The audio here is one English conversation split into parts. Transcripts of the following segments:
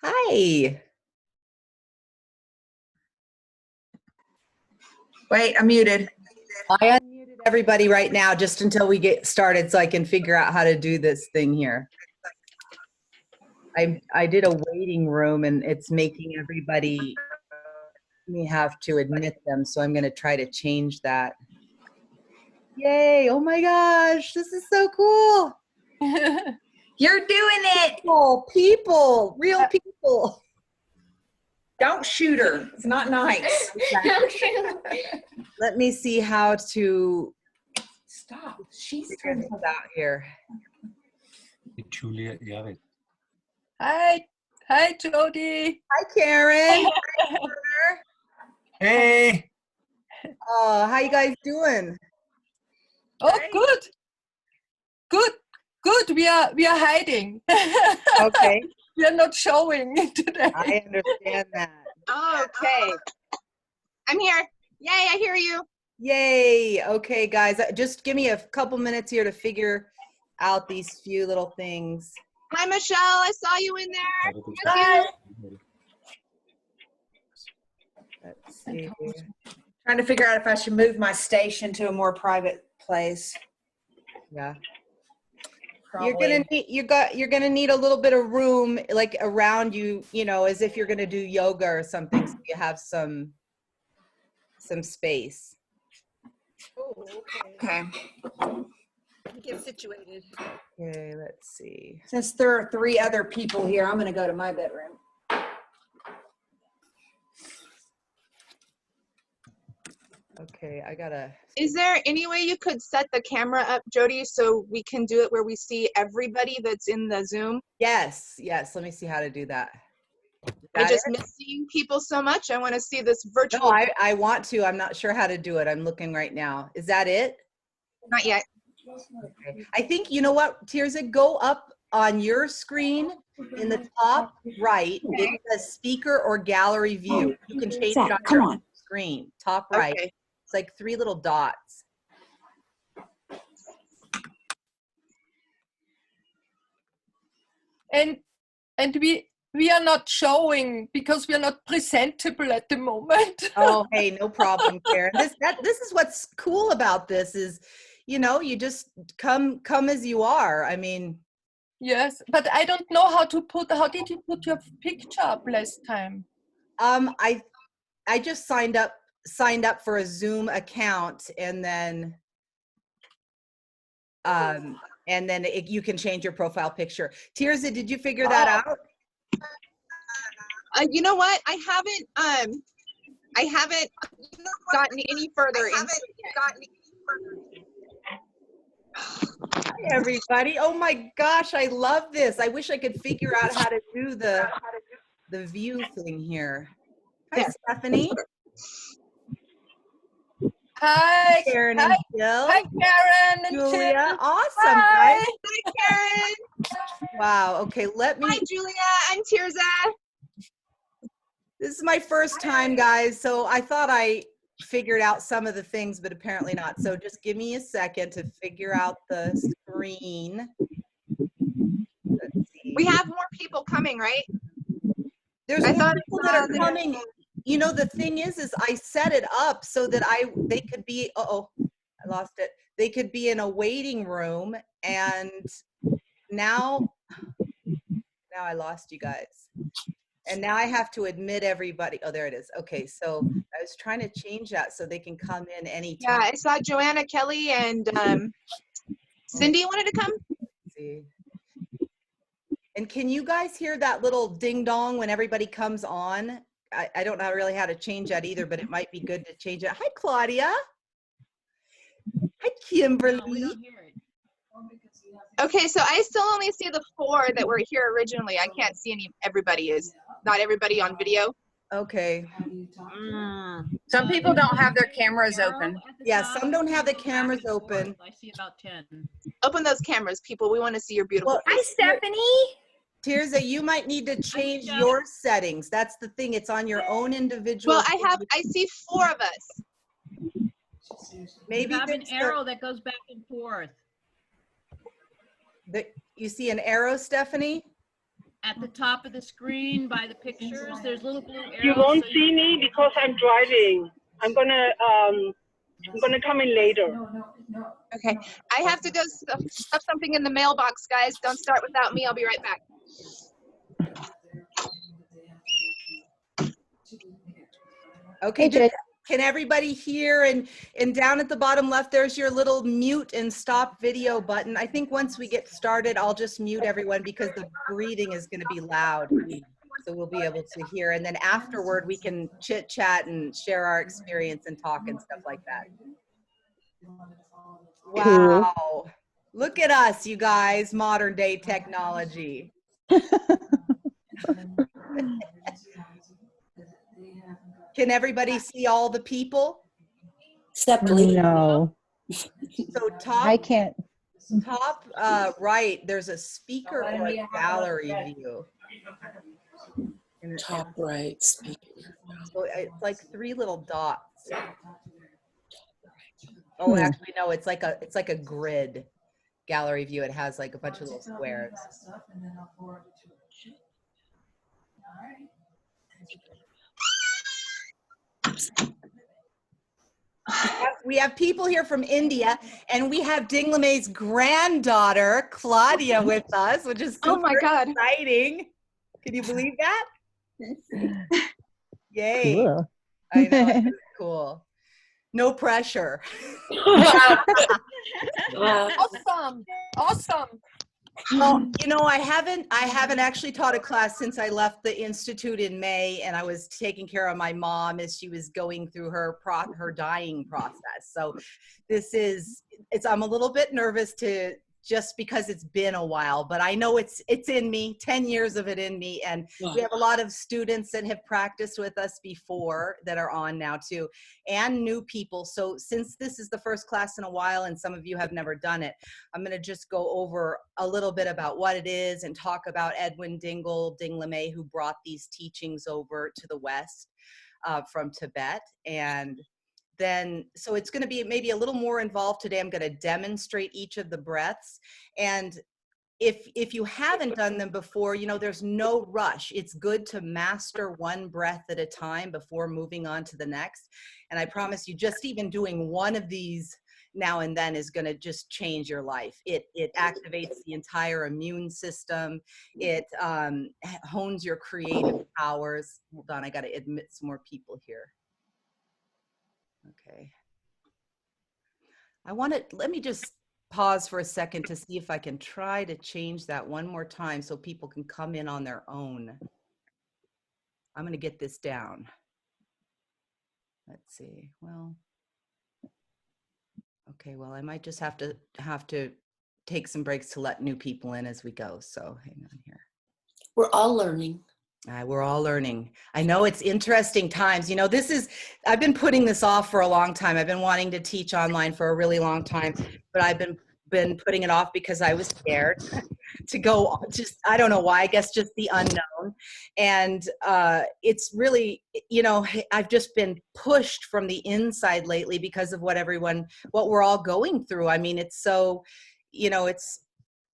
Hi. Wait, I'm muted. I unmuted everybody right now just until we get started so I can figure out how to do this thing here. I did a waiting room and it's making everybody me have to admit them, so I'm going to try to change that. Yay. Oh my gosh, this is so cool. You're doing it. People, real people. Don't shoot her. It's not nice. Let me see how to Stop. She's figure this out here. Julia, Jared. Hi, Jody. Hi, Karen. Hey! How you guys doing? Oh, good. We are hiding. Okay. We are not showing today. I understand that. Okay. I'm here. Yay, I hear you. Yay. Okay, guys, just give me a couple minutes here to figure out these few little things. Hi, Michelle. I saw you in there. Hi. Let's see. Trying to figure out if I should move my station to a more private place. Yeah. Probably. You're gonna need a little bit of room like around you, as if you're gonna do yoga or something, so you have some space. Oh, Okay. Get situated. Okay, let's see. Since there are 3 other people here, I'm going to go to my bedroom. Okay, I gotta. Is there any way you could set the camera up, Jody, so we can do it where we see everybody that's in the Zoom? Yes. Let me see how to do that. I just miss seeing people so much. I want to see this virtual. No, I want to. I'm not sure how to do it. I'm looking right now. Is that it? Not yet. Okay. I think, you know what, Tirza, go up on your screen in the top right. It says speaker or gallery view. You can change it on your screen. Top right. Okay. It's like 3 little dots. And we are not showing because we are not presentable at the moment. Oh, hey, no problem, Karen. This is what's cool about this is, you just come as you are. I mean, Yes, but I don't know how did you put your picture up last time? I just signed up for a Zoom account, and then you can change your profile picture. Tirza, did you figure that out? You know what? I haven't gotten any further into it yet. Hi, everybody. Oh my gosh, I love this. I wish I could figure out how to do the view thing here. Hi, Yeah. Stephanie. Hi, Karen hi, and Jill. hi, Karen and Julia. Jill. Awesome, Hi. guys. Hi, Karen. Wow. Okay, Hi, Julia. I'm Tirza. This is my first time, guys, so I thought I figured out some of the things, but apparently not. So just give me a second to figure out the screen. Let's see. We have more people coming, right? There's I more thought people that are coming. The thing is I set it up so that they could be, I lost it. They could be in a waiting room, and now I lost you guys. And now I have to admit everybody. Oh, there it is. Okay, so I was trying to change that so they can come in anytime. Yeah, I saw Joanna Kelly and Cindy wanted to come. Let's see. And can you guys hear that little ding dong when everybody comes on? I don't know really how to change that either, but it might be good to change it. Hi, Claudia. Hi, Kimberly. No, we don't hear it. Okay, so I still only see the 4 that were here originally. I can't see not everybody on video. Okay. Some people don't have their cameras open. Yeah, some don't have the cameras open. I see about 10. Open those cameras, people. We want to see your beautiful Well, Hi, Stephanie. Tirza, you might need to change your settings. That's the thing. It's on your own individual. Well, I see 4 of us. Maybe You have an arrow that goes back and forth. You see an arrow, Stephanie? at the top of the screen by the pictures, there's little blue arrows. You won't so see me because I'm driving. I'm gonna come in later. Okay, I have to go stuff something in the mailbox, guys. Don't start without me. I'll be right back. Okay, Hey, Jay. can everybody hear? And down at the bottom left, there's your little mute and stop video button. I think once we get started, I'll just mute everyone because the breathing is going to be loud. So we'll be able to hear. And then afterward, we can chit chat and share our experience and talk and stuff like that. Wow. Look at us, you guys, modern day technology. Can everybody see all the people? Separately. No, So I can't. top right, there's a speaker or a gallery view. Top right, speaker. So it's like 3 little dots. Oh, actually, no, it's like a grid gallery view. It has like a bunch of little squares. We have people here from India, and we have Dinglamay's granddaughter, Claudia, with us, which is super Oh my God. exciting. Can you believe that? Yay. Cool. I know, it's cool. No pressure. Awesome. Awesome. Well, you know, I haven't actually taught a class since I left the Institute in May, and I was taking care of my mom as she was going through her dying process. So I'm a little bit nervous just because it's been a while, but I know it's in me, 10 years of it in me. And we have a lot of students that have practiced with us before that are on now too, and new people. So since this is the first class in a while and some of you have never done it, I'm gonna just go over a little bit about what it is and talk about Edwin Dinglamay, who brought these teachings over to the West from Tibet. And then, so it's going to be maybe a little more involved today. I'm going to demonstrate each of the breaths. And if you haven't done them before, you know, there's no rush. It's good to master one breath at a time before moving on to the next. And I promise you, just even doing one of these now and then is going to just change your life. It activates the entire immune system. It hones your creative powers. Hold on, I got to admit some more people here. Okay. Let me just pause for a second to see if I can try to change that one more time so people can come in on their own. I'm going to get this down. Let's see. Well, okay. Well, I might just have to take some breaks to let new people in as we go. So hang on here. We're all learning. We're all learning. I know it's interesting times. You know, I've been putting this off for a long time. I've been wanting to teach online for a really long time, but I've been putting it off because I was scared to go, I don't know why, I guess just the unknown. And it's really, you know, I've just been pushed from the inside lately because of what we're all going through. I mean, it's so, you know, it's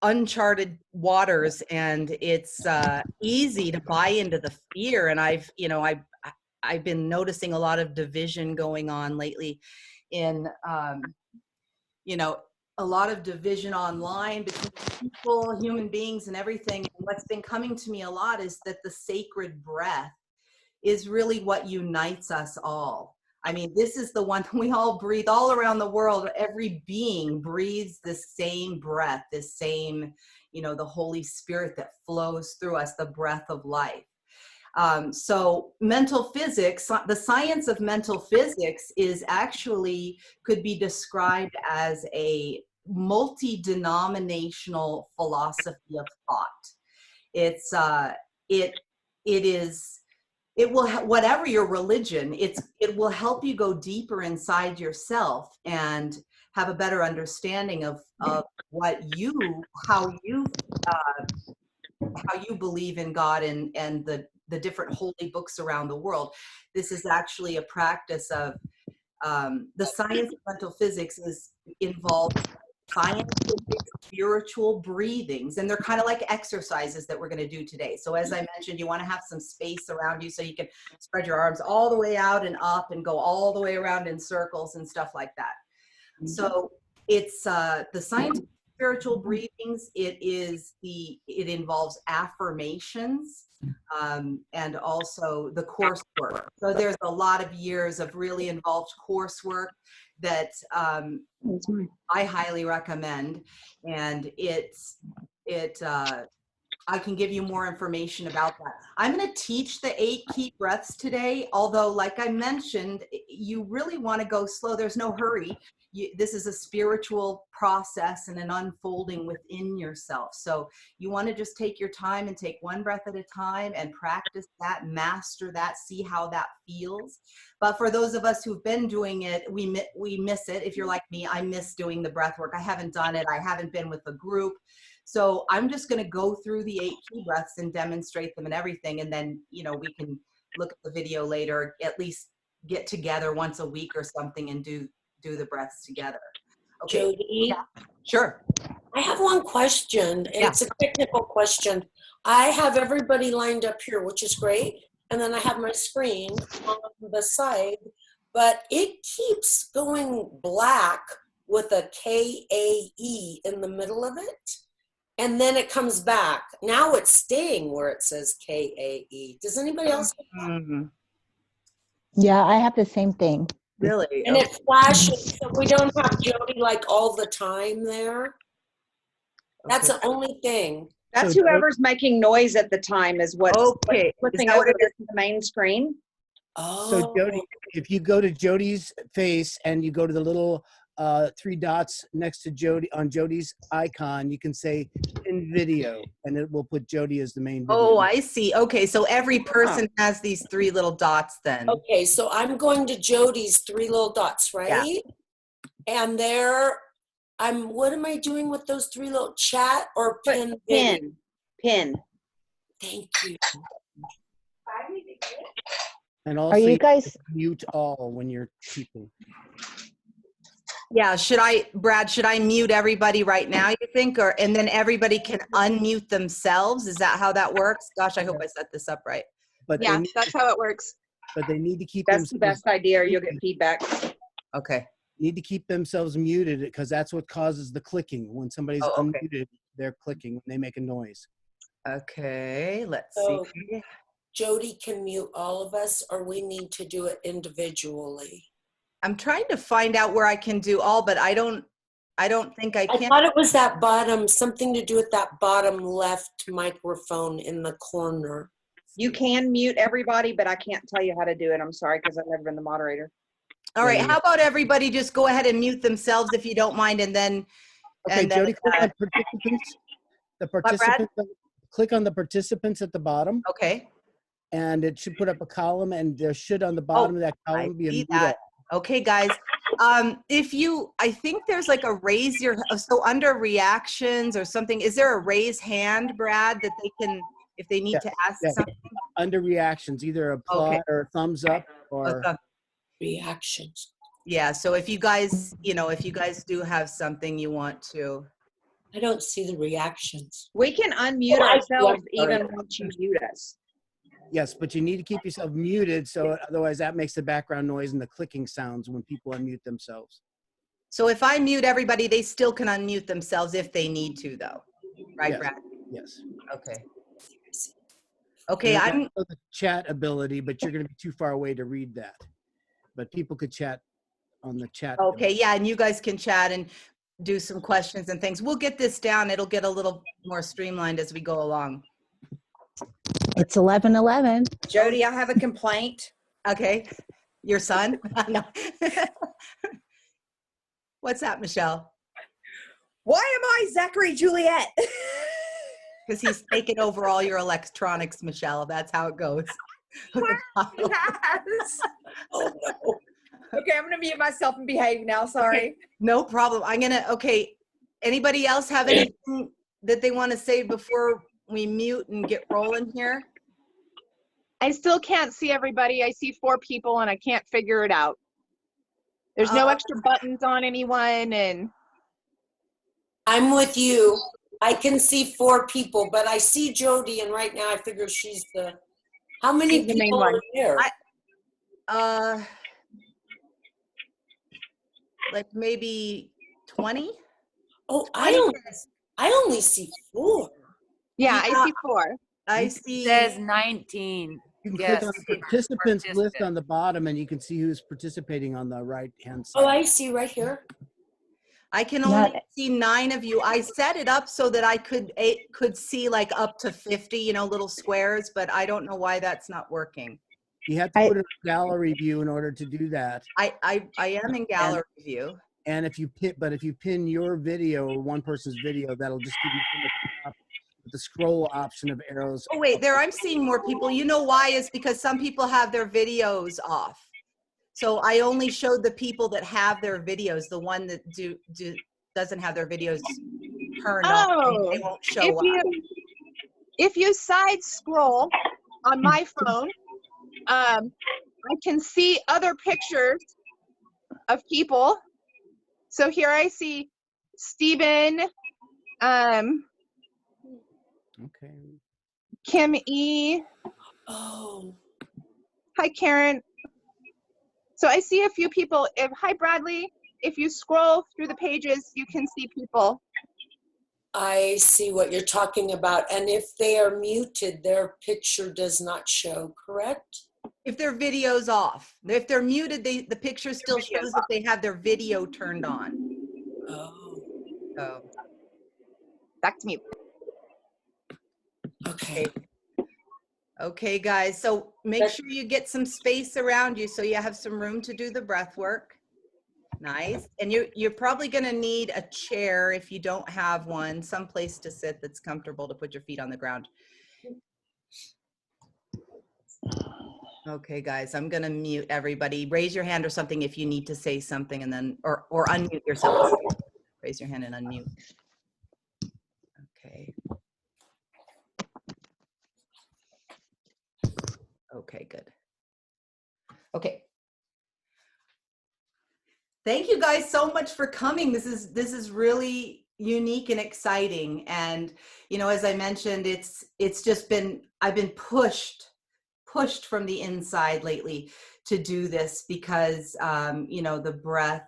uncharted waters, and it's easy to buy into the fear. And I've been noticing a lot of division going on lately in, you know, a lot of division online between people, human beings, and everything. And what's been coming to me a lot is that the sacred breath is really what unites us all. I mean, this is the one we all breathe all around the world. Every being breathes the same breath, the same, you know, the Holy Spirit that flows through us, the breath of life. So mental physics, the science of mental physics could be described as a multi-denominational philosophy of thought. It will, whatever your religion, it will help you go deeper inside yourself and have a better understanding of how you believe in God and the different holy books around the world. This is actually a practice of the science of mental physics is involved scientific spiritual breathings, and they're kind of like exercises that we're going to do today. So as I mentioned, you want to have some space around you so you can spread your arms all the way out and up and go all the way around in circles and stuff like that. So it's the scientific spiritual breathings. It involves affirmations and also the coursework. So there's a lot of years of really involved coursework that I highly recommend, and I can give you more information about that. I'm going to teach the 8 key breaths today, although like I mentioned, you really want to go slow. There's no hurry. This is a spiritual process and an unfolding within yourself. So you want to just take your time and take one breath at a time and practice that, master that, see how that feels. But for those of us who've been doing it, we miss it. If you're like me, I miss doing the breath work. I haven't done it. I haven't been with a group. So I'm just going to go through the 8 key breaths and demonstrate them and everything. And then, we can look at the video later, at least get together once a week or something and do the breaths together. Okay. Jody, Yeah. Sure. I have one question, and it's a technical question. I have everybody lined up here, which is great, and then I have my screen on the side, but it keeps going black with a K-A-E in the middle of it, and then it comes back. Now it's staying where it says K-A-E. Does anybody else have that? Mm-hmm. Yeah, I have the same thing. Really? And it flashes, so we don't have Jody like all the time there. That's the only thing. That's So whoever's making noise at the time is what's Okay. flipping Is that what over it to the main screen. Oh. So Jody, if you go to Jody's face and you go to the little 3 dots next to Jody on Jody's icon, you can say in video, and it will put Jody as the main video. Oh, I see. Okay, so every person has these 3 little dots then. Okay, so I'm going to Jody's 3 little dots, right? Yeah. And there, what am I doing with those 3 little chat or pin? Pin. Thank you. And also, Are you guys? mute all when you're teaching. Yeah, Brad, should I mute everybody right now, you think? And then everybody can unmute themselves? Is that how that works? Gosh, I hope I set this up right. But Yeah, that's how it works. But they need to keep That's the themselves best idea, or you'll get feedback. Okay. need to keep themselves muted because that's what causes the clicking. When somebody's unmuted, they're clicking when they make a noise. Okay, let's So see. Jody can mute all of us, or we need to do it individually. I'm trying to find out where I can do all, but I don't think I can. I thought it was that bottom, something to do with that bottom left microphone in the corner. You can mute everybody, but I can't tell you how to do it. I'm sorry, because I've never been the moderator. All right, how about everybody just go ahead and mute themselves if you don't mind, and then. Okay, Jody, click on participants. The participants. Click on the participants at the bottom. Okay. And it should put up a column, and there should on the bottom of that column be a mute all. Okay, guys. I think there's like a raise your, so under reactions or something, is there a raise hand, Brad, that they can, if they need to ask something? Under reactions, either applause or a thumbs up or reactions. Yeah, so if you guys, if you guys do have something you want to. I don't see the reactions. We can unmute ourselves even once you mute us. Yes, but you need to keep yourself muted, so otherwise that makes the background noise and the clicking sounds when people unmute themselves. So if I mute everybody, they still can unmute themselves if they need to, though. Right, Yes. Brad? Yes. Okay. Okay, And I'm. the chat ability, but you're going to be too far away to read that. But people could chat on the chat. Okay, yeah, and you guys can chat and do some questions and things. We'll get this down. It'll get a little more streamlined as we go along. It's 11:11. Jody, I have a complaint. Okay. Your son? No. What's that, Michelle? Why am I Zachary Juliet? Because he's taken over all your electronics, Michelle. That's how it goes. Yes. Oh, no. Okay, I'm going to mute myself and behave now. Sorry. Okay, no problem. Okay. Anybody else have anything that they want to say before we mute and get rolling here? I still can't see everybody. I see 4 people and I can't figure it out. There's no extra buttons on anyone, and I'm with you. I can see 4 people, but I see Jody, and right now I figure she's the. How many She's the main people one. are there? Like maybe 20. Oh, 20. I only see 4. Yeah, I Yeah. see 4. I It see. says 19. You can Yes, click on the participants list on the bottom and you can see who's participating on the right-hand Oh, side. I see right here. I can Not- only see 9 of you. I set it up so that I could see like up to 50, you know, little squares, but I don't know why that's not working. You have to put it in gallery view in order to do that. I am in gallery view. And if you pin your video or one person's video, that'll just give you at the top with the scroll option of arrows. Oh wait, there I'm seeing more people. You know why? Is because some people have their videos off. So I only showed the people that have their videos. The one that doesn't have their videos turned on, they won't show up. If you side scroll on my phone, I can see other pictures of people. So here I see Stephen, Okay. Kim E. Oh. Hi, Karen. So I see a few people. Hi, Bradley. If you scroll through the pages, you can see people. I see what you're talking about. And if they are muted, their picture does not show, correct? If their video's off. If they're muted, the picture still shows that they have their video turned on. Oh. Oh. Back to mute. Okay. Okay, guys. So make sure you get some space around you so you have some room to do the breath work. Nice. And you're probably going to need a chair if you don't have one, some place to sit that's comfortable to put your feet on the ground. Okay, guys, I'm going to mute everybody. Raise your hand or something if you need to say something, and then, or unmute yourself. Raise your hand and unmute. Okay. Okay, good. Okay. Thank you guys so much for coming. This is really unique and exciting. And, you know, as I mentioned, it's just been, I've been pushed from the inside lately to do this because, you know, the breath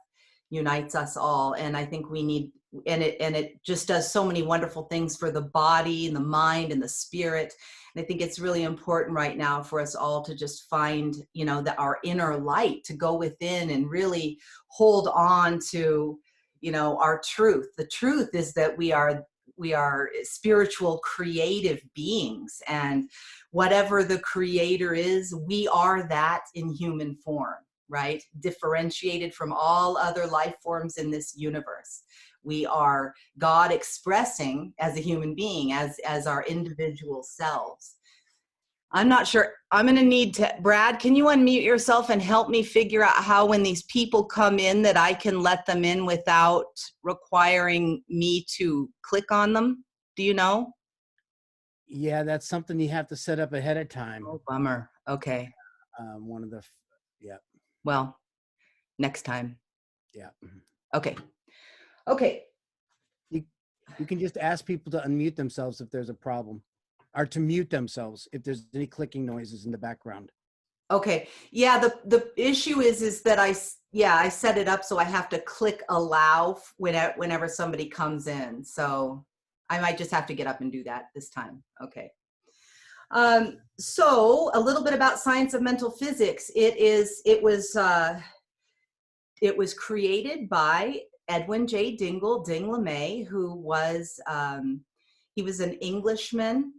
unites us all. And I think we need, and it just does so many wonderful things for the body and the mind and the spirit. And I think it's really important right now for us all to just find, you know, our inner light, to go within and really hold on to, you know, our truth. The truth is that we are spiritual, creative beings, and whatever the creator is, we are that in human form, right? Differentiated from all other life forms in this universe. We are God expressing as a human being, as our individual selves. I'm not sure. I'm going to need to, Brad, can you unmute yourself and help me figure out how, when these people come in, that I can let them in without requiring me to click on them? Do you know? Yeah, that's something you have to set up ahead of time. Oh, bummer. Okay. Yeah. Well, next time. Yeah. Okay. Okay. You can just ask people to unmute themselves if there's a problem, or to mute themselves if there's any clicking noises in the background. Okay. Yeah. The issue is that I set it up so I have to click allow whenever somebody comes in. So I might just have to get up and do that this time. Okay. So a little bit about science of mental physics. It was created by Edwin J. Ding LeMay, who was he was an Englishman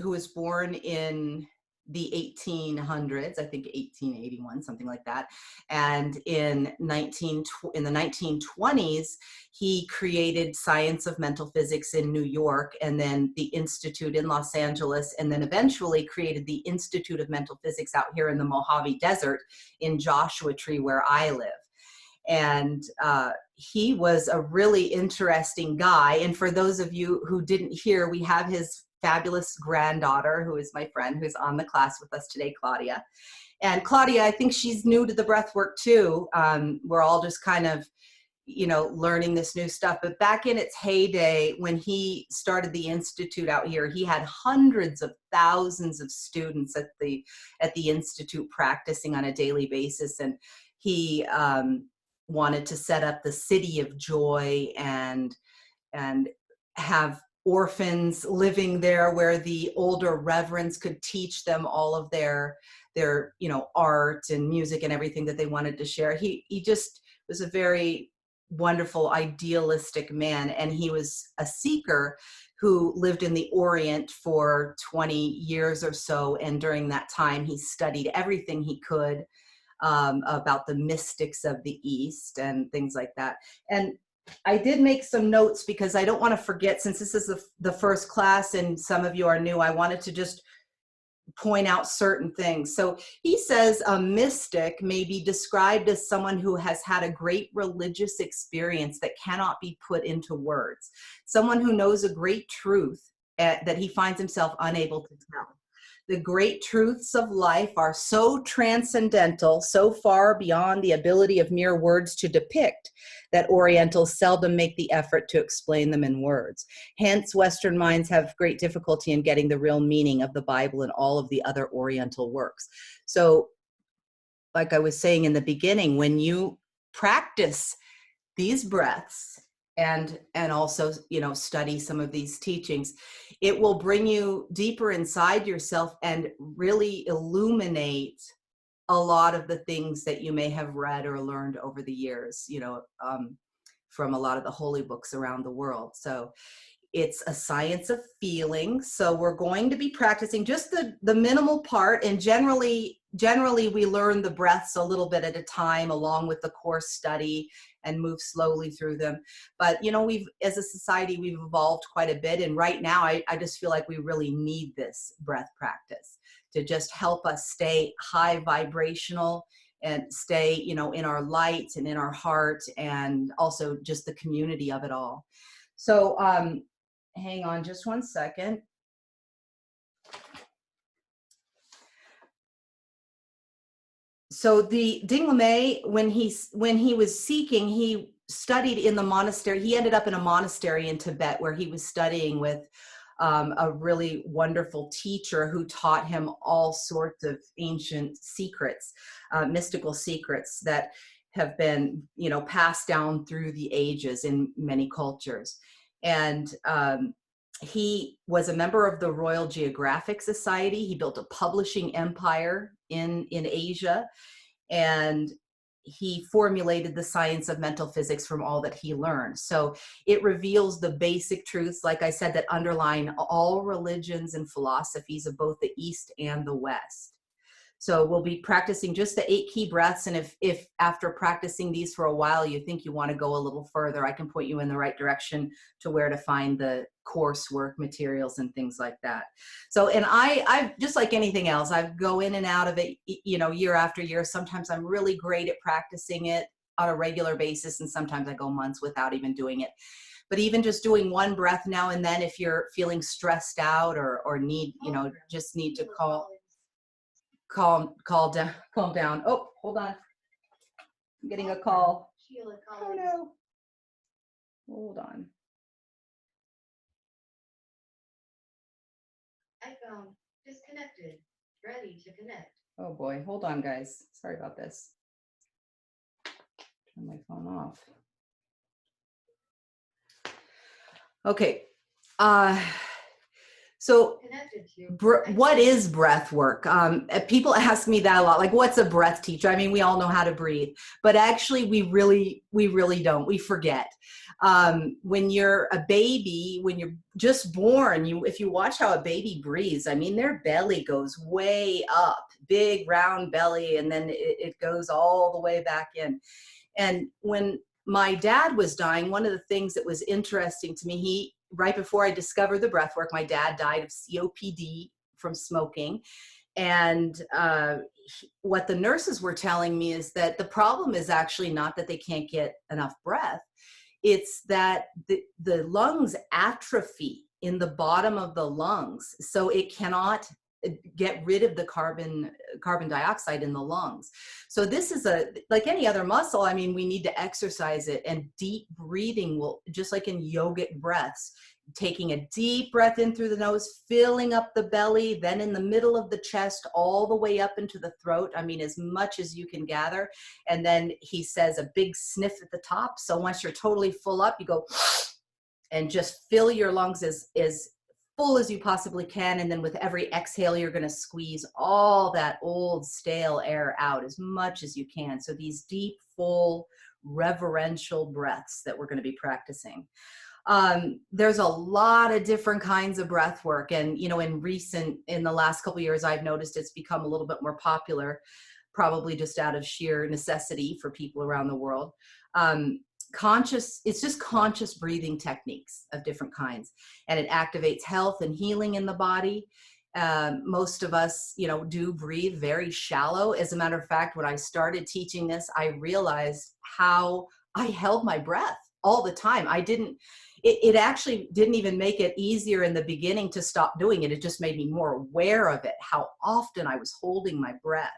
who was born in the 1800s, I think 1881, something like that. And in the 1920s, he created Science of Mental Physics in New York, and then the Institute in Los Angeles, and then eventually created the Institute of Mental Physics out here in the Mojave Desert in Joshua Tree, where I live. And he was a really interesting guy. And for those of you who didn't hear, we have his fabulous granddaughter, who is my friend, who's on the class with us today, Claudia. And Claudia, I think she's new to the breath work too. We're all just kind of, you know, learning this new stuff. But back in its heyday, when he started the Institute out here, he had hundreds of thousands of students at the Institute practicing on a daily basis. And he wanted to set up the City of Joy and have orphans living there where the older reverends could teach them all of their you know, art and music and everything that they wanted to share. He just was a very wonderful, idealistic man, and he was a seeker who lived in the Orient for 20 years or so, and during that time he studied everything he could about the mystics of the East and things like that. And I did make some notes because I don't want to forget, since this is the first class and some of you are new, I wanted to just point out certain things. So he says a mystic may be described as someone who has had a great religious experience that cannot be put into words. Someone who knows a great truth that he finds himself unable to tell. The great truths of life are so transcendental, so far beyond the ability of mere words to depict, that Orientals seldom make the effort to explain them in words. Hence, Western minds have great difficulty in getting the real meaning of the Bible and all of the other Oriental works. So, like I was saying in the beginning, when you practice these breaths and also, you know, study some of these teachings, it will bring you deeper inside yourself and really illuminate a lot of the things that you may have read or learned over the years, you know, from a lot of the holy books around the world. So it's a science of feeling. So we're going to be practicing just the minimal part, and generally we learn the breaths a little bit at a time along with the course study and move slowly through them. But, you know, as a society, we've evolved quite a bit. And right now, I just feel like we really need this breath practice to just help us stay high vibrational and stay, you know, in our light and in our heart, and also just the community of it all. So hang on just one second. So the Ding Lamé, when he was seeking, he studied in the monastery. He ended up in a monastery in Tibet where he was studying with a really wonderful teacher who taught him all sorts of ancient secrets, mystical secrets that have been, you know, passed down through the ages in many cultures. And he was a member of the Royal Geographic Society. He built a publishing empire in Asia, and he formulated the science of mental physics from all that he learned. So it reveals the basic truths, like I said, that underline all religions and philosophies of both the East and the West. So we'll be practicing just the 8 key breaths. And if after practicing these for a while, you think you want to go a little further, I can point you in the right direction to where to find the coursework materials and things like that. So, and I just like anything else, I go in and out of it, you know, year after year. Sometimes I'm really great at practicing it on a regular basis, and sometimes I go months without even doing it. But even just doing one breath now and then, if you're feeling stressed out or need, you know, just need to calm down. Oh, hold on. I'm getting a call. Oh no. Hold on. I found disconnected, ready to connect. Oh boy, hold on guys. Sorry about this. Turn my phone off. Okay. So what is breath work? People ask me that a lot, like, what's a breath teacher? I mean, we all know how to breathe, but actually we really don't. We forget. When you're a baby, when you're just born, if you watch how a baby breathes, I mean, their belly goes way up, big round belly, and then it goes all the way back in. And when my dad was dying, one of the things that was interesting to me, right before I discovered the breath work, my dad died of COPD from smoking. And what the nurses were telling me is that the problem is actually not that they can't get enough breath. It's that the lungs atrophy in the bottom of the lungs. So it cannot get rid of the carbon dioxide in the lungs. So this is like any other muscle. I mean, we need to exercise it, and deep breathing will, just like in yogic breaths, taking a deep breath in through the nose, filling up the belly, then in the middle of the chest, all the way up into the throat. I mean, as much as you can gather. And then he says a big sniff at the top. So once you're totally full up, you go and just fill your lungs as full as you possibly can. And then with every exhale, you're going to squeeze all that old stale air out as much as you can. So these deep, full, reverential breaths that we're going to be practicing. There's a lot of different kinds of breath work. And, you know, in the last couple of years, I've noticed it's become a little bit more popular, probably just out of sheer necessity for people around the world. It's just conscious breathing techniques of different kinds, and it activates health and healing in the body. Most of us, you know, do breathe very shallow. As a matter of fact, when I started teaching this, I realized how I held my breath all the time. It actually didn't even make it easier in the beginning to stop doing it. It just made me more aware of it, how often I was holding my breath.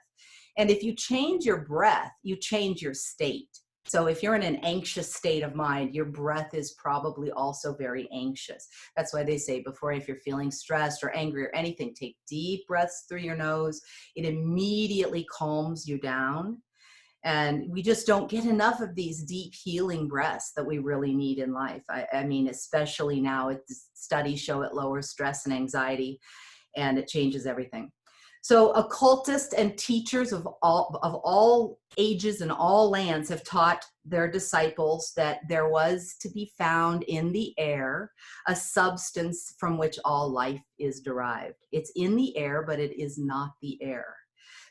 And if you change your breath, you change your state. So if you're in an anxious state of mind, your breath is probably also very anxious. That's why they say if you're feeling stressed or angry or anything, take deep breaths through your nose. It immediately calms you down. And we just don't get enough of these deep healing breaths that we really need in life. I mean, especially now, studies show it lowers stress and anxiety, and it changes everything. So occultists and teachers of all ages and all lands have taught their disciples that there was to be found in the air a substance from which all life is derived. It's in the air, but it is not the air.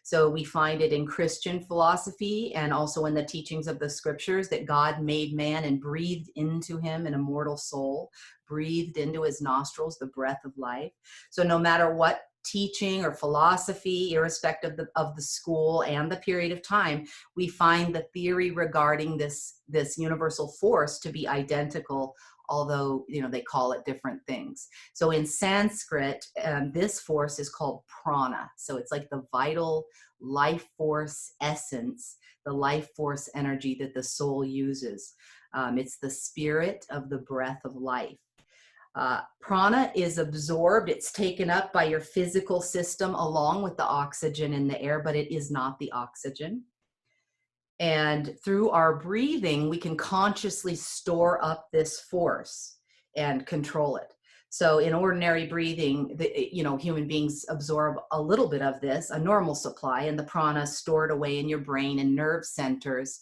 So we find it in Christian philosophy and also in the teachings of the scriptures that God made man and breathed into him an immortal soul, breathed into his nostrils the breath of life. So no matter what teaching or philosophy, irrespective of the school and the period of time, we find the theory regarding this universal force to be identical, although, you know, they call it different things. So in Sanskrit, this force is called prana. So it's like the vital life force essence, the life force energy that the soul uses. It's the spirit of the breath of life. Prana is absorbed, it's taken up by your physical system along with the oxygen in the air, but it is not the oxygen. And through our breathing, we can consciously store up this force and control it. So in ordinary breathing, human beings absorb a little bit of this, a normal supply, and the prana is stored away in your brain and nerve centers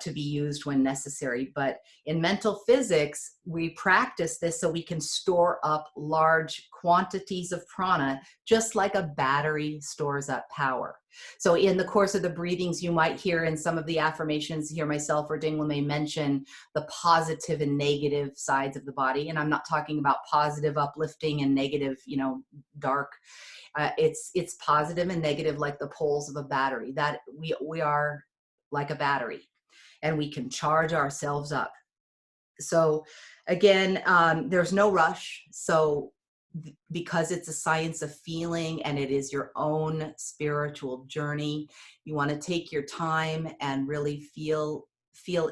to be used when necessary. But in mental physics, we practice this so we can store up large quantities of prana, just like a battery stores up power. So in the course of the breathings, you might hear in some of the affirmations, hear myself or Dingla may mention the positive and negative sides of the body. And I'm not talking about positive, uplifting, and negative, dark. It's positive and negative like the poles of a battery, that we are like a battery and we can charge ourselves up. So again, there's no rush. So because it's a science of feeling and it is your own spiritual journey, you want to take your time and really feel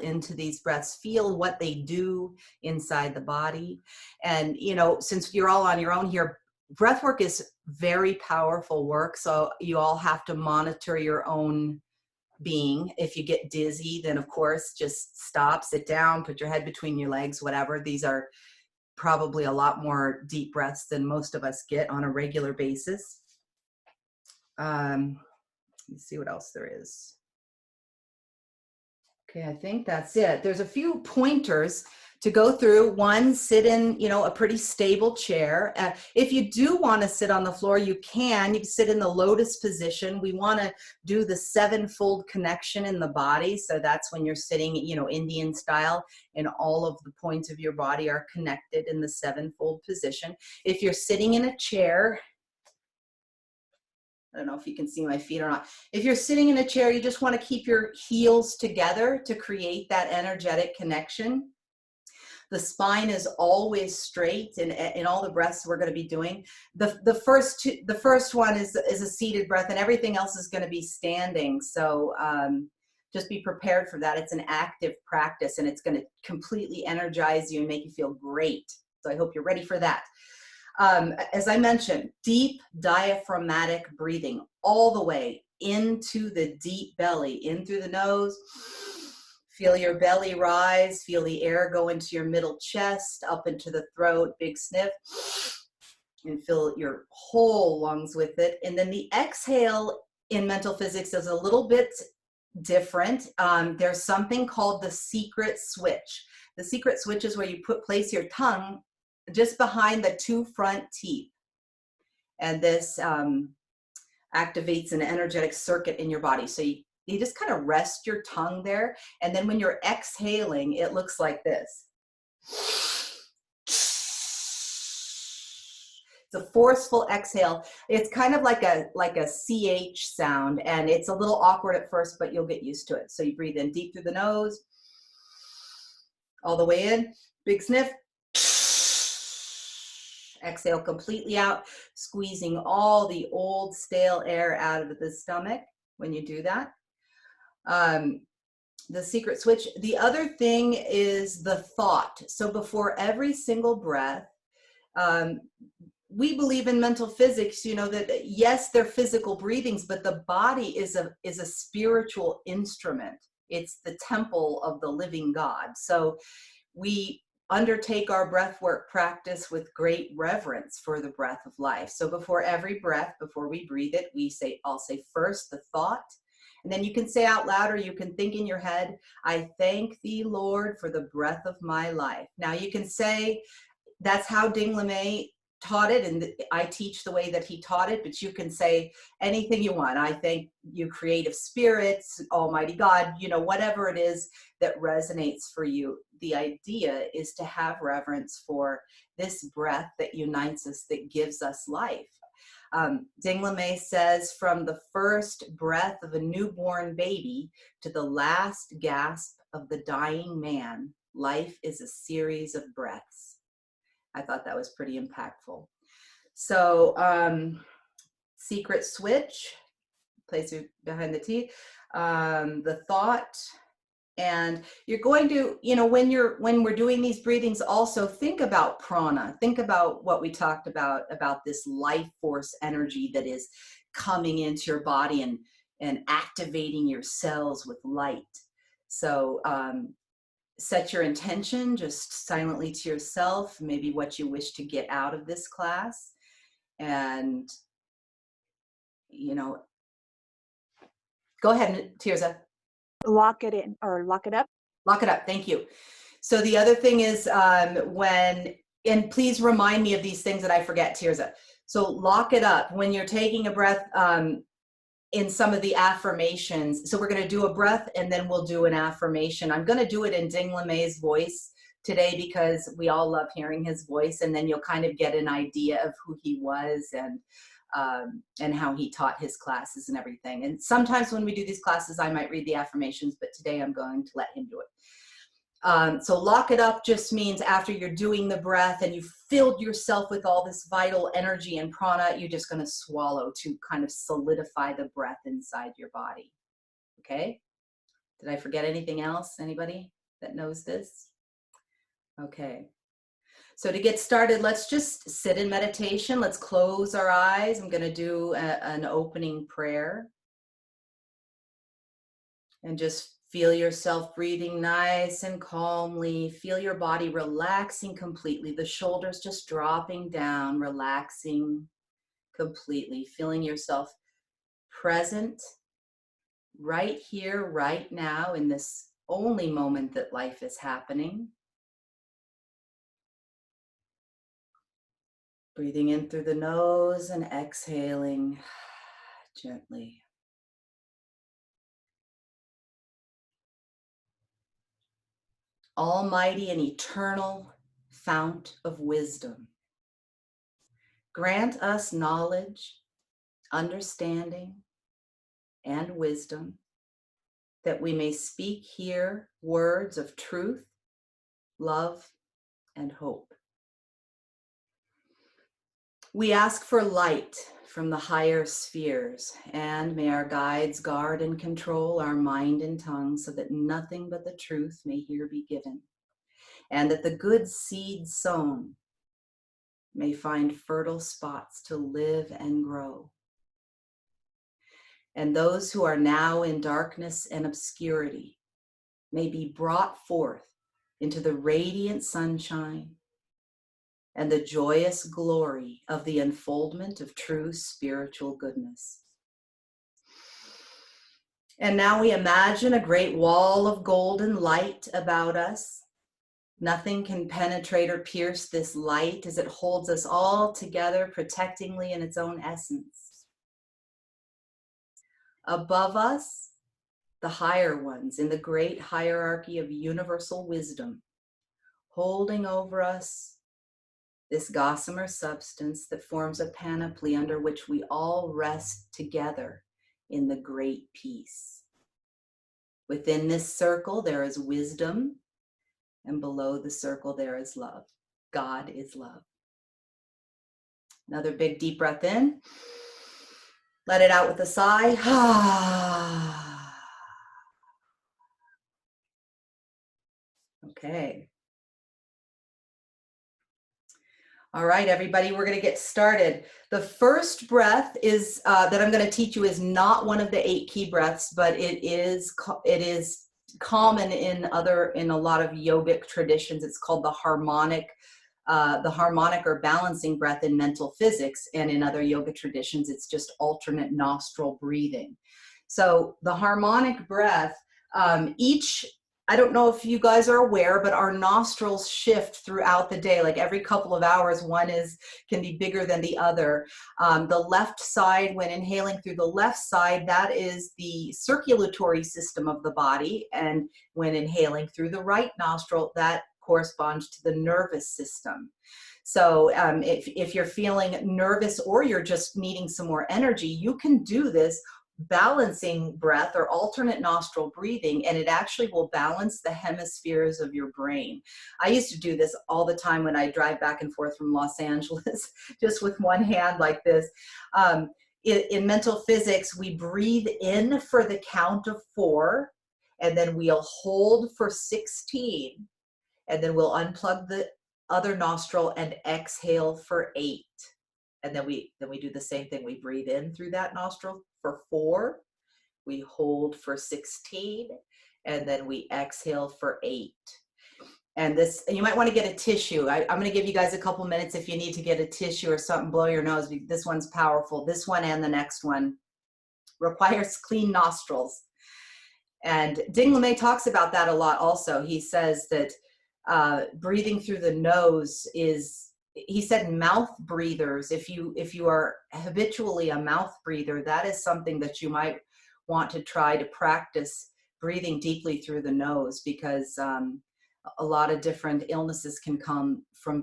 into these breaths, feel what they do inside the body. And, since you're all on your own here, breath work is very powerful work. So you all have to monitor your own being. If you get dizzy, then of course, just stop, sit down, put your head between your legs, whatever. These are probably a lot more deep breaths than most of us get on a regular basis. Let's see what else there is. Okay, I think that's it. There's a few pointers to go through. One, sit in, a pretty stable chair. If you do want to sit on the floor, you can sit in the lotus position. We want to do the sevenfold connection in the body. So that's when you're sitting, Indian style, and all of the points of your body are connected in the sevenfold position. If you're sitting in a chair, I don't know if you can see my feet or not. If you're sitting in a chair, you just want to keep your heels together to create that energetic connection. The spine is always straight in all the breaths we're going to be doing. The first one is a seated breath, and everything else is going to be standing. So just be prepared for that. It's an active practice, and it's going to completely energize you and make you feel great. So I hope you're ready for that. As I mentioned, deep diaphragmatic breathing all the way into the deep belly, in through the nose. Feel your belly rise, feel the air go into your middle chest, up into the throat, big sniff, and fill your whole lungs with it. And then the exhale in mental physics is a little bit different. There's something called the secret switch. The secret switch is where you place your tongue just behind the two front teeth. And this activates an energetic circuit in your body. So you just kind of rest your tongue there. And then when you're exhaling, it looks like this. It's a forceful exhale. It's kind of like a CH sound, and it's a little awkward at first, but you'll get used to it. So you breathe in deep through the nose, all the way in, big sniff. Exhale completely out, squeezing all the old stale air out of the stomach when you do that. The secret switch. The other thing is the thought. So before every single breath, we believe in mental physics, you know, that yes, they're physical breathings, but the body is a spiritual instrument. It's the temple of the living God. So we undertake our breath work practice with great reverence for the breath of life. So before every breath, before we breathe it, I'll say first the thought, and then you can say out loud, or you can think in your head, I thank thee, Lord, for the breath of my life. Now you can say, that's how Ding LeMay taught it, and I teach the way that he taught it, but you can say anything you want. I thank you, creative spirits, Almighty God, you know, whatever it is that resonates for you. The idea is to have reverence for this breath that unites us, that gives us life. Ding LeMay says, from the first breath of a newborn baby to the last gasp of the dying man, life is a series of breaths. I thought that was pretty impactful. So secret switch, place it behind the teeth, the thought, and you're going to, you know, when we're doing these breathings, also think about prana. Think about what we talked about this life force energy that is coming into your body and activating your cells with light. So set your intention just silently to yourself, maybe what you wish to get out of this class. And, you know, go ahead, Tirza. Lock it in, or lock it up. Lock it up. Thank you. So the other thing is and please remind me of these things that I forget, Tirza. So lock it up when you're taking a breath in some of the affirmations. So we're going to do a breath and then we'll do an affirmation. I'm going to do it in Ding LeMay's voice today because we all love hearing his voice, and then you'll kind of get an idea of who he was and how he taught his classes and everything. And sometimes when we do these classes, I might read the affirmations, but today I'm going to let him do it. So lock it up just means after you're doing the breath and you've filled yourself with all this vital energy and prana, you're just going to swallow to kind of solidify the breath inside your body. Okay? Did I forget anything else? Anybody that knows this? Okay. So to get started, let's just sit in meditation. Let's close our eyes. I'm going to do an opening prayer. And just feel yourself breathing nice and calmly. Feel your body relaxing completely. The shoulders just dropping down, relaxing completely. Feeling yourself present right here, right now, in this only moment that life is happening. Breathing in through the nose and exhaling gently. Almighty and eternal fount of wisdom, grant us knowledge, understanding, and wisdom, that we may speak here words of truth, love, and hope. We ask for light from the higher spheres, and may our guides guard and control our mind and tongue so that nothing but the truth may here be given, and that the good seed sown may find fertile spots to live and grow. And those who are now in darkness and obscurity may be brought forth into the radiant sunshine and the joyous glory of the unfoldment of true spiritual goodness. And now we imagine a great wall of golden light about us. Nothing can penetrate or pierce this light as it holds us all together protectingly in its own essence. Above us, the higher ones in the great hierarchy of universal wisdom, holding over us this gossamer substance that forms a panoply under which we all rest together in the great peace. Within this circle, there is wisdom, and below the circle, there is love. God is love. Another big deep breath in. Let it out with a sigh. Okay. All right, everybody, we're going to get started. The first breath is that I'm going to teach you is not one of the 8 key breaths, but it is common in a lot of yogic traditions. It's called the harmonic or balancing breath in mental physics, and in other yoga traditions, it's just alternate nostril breathing. So the harmonic breath, I don't know if you guys are aware, but our nostrils shift throughout the day. Like every couple of hours, one can be bigger than the other. The left side, when inhaling through the left side, that is the circulatory system of the body. And when inhaling through the right nostril, that corresponds to the nervous system. So if you're feeling nervous or you're just needing some more energy, you can do this balancing breath or alternate nostril breathing, and it actually will balance the hemispheres of your brain. I used to do this all the time when I drive back and forth from Los Angeles, just with one hand like this. In mental physics, we breathe in for the count of 4, and then we'll hold for 16, and then we'll unplug the other nostril and exhale for 8. And then we do the same thing. We breathe in through that nostril for 4, we hold for 16, and then we exhale for 8. And you might want to get a tissue. I'm going to give you guys a couple minutes if you need to get a tissue or something, blow your nose. This one's powerful. This one and the next one requires clean nostrils. And Ding LeMay talks about that a lot also. He says that breathing through the nose he said mouth breathers, if you are habitually a mouth breather, that is something that you might want to try to practice breathing deeply through the nose, because a lot of different illnesses can come from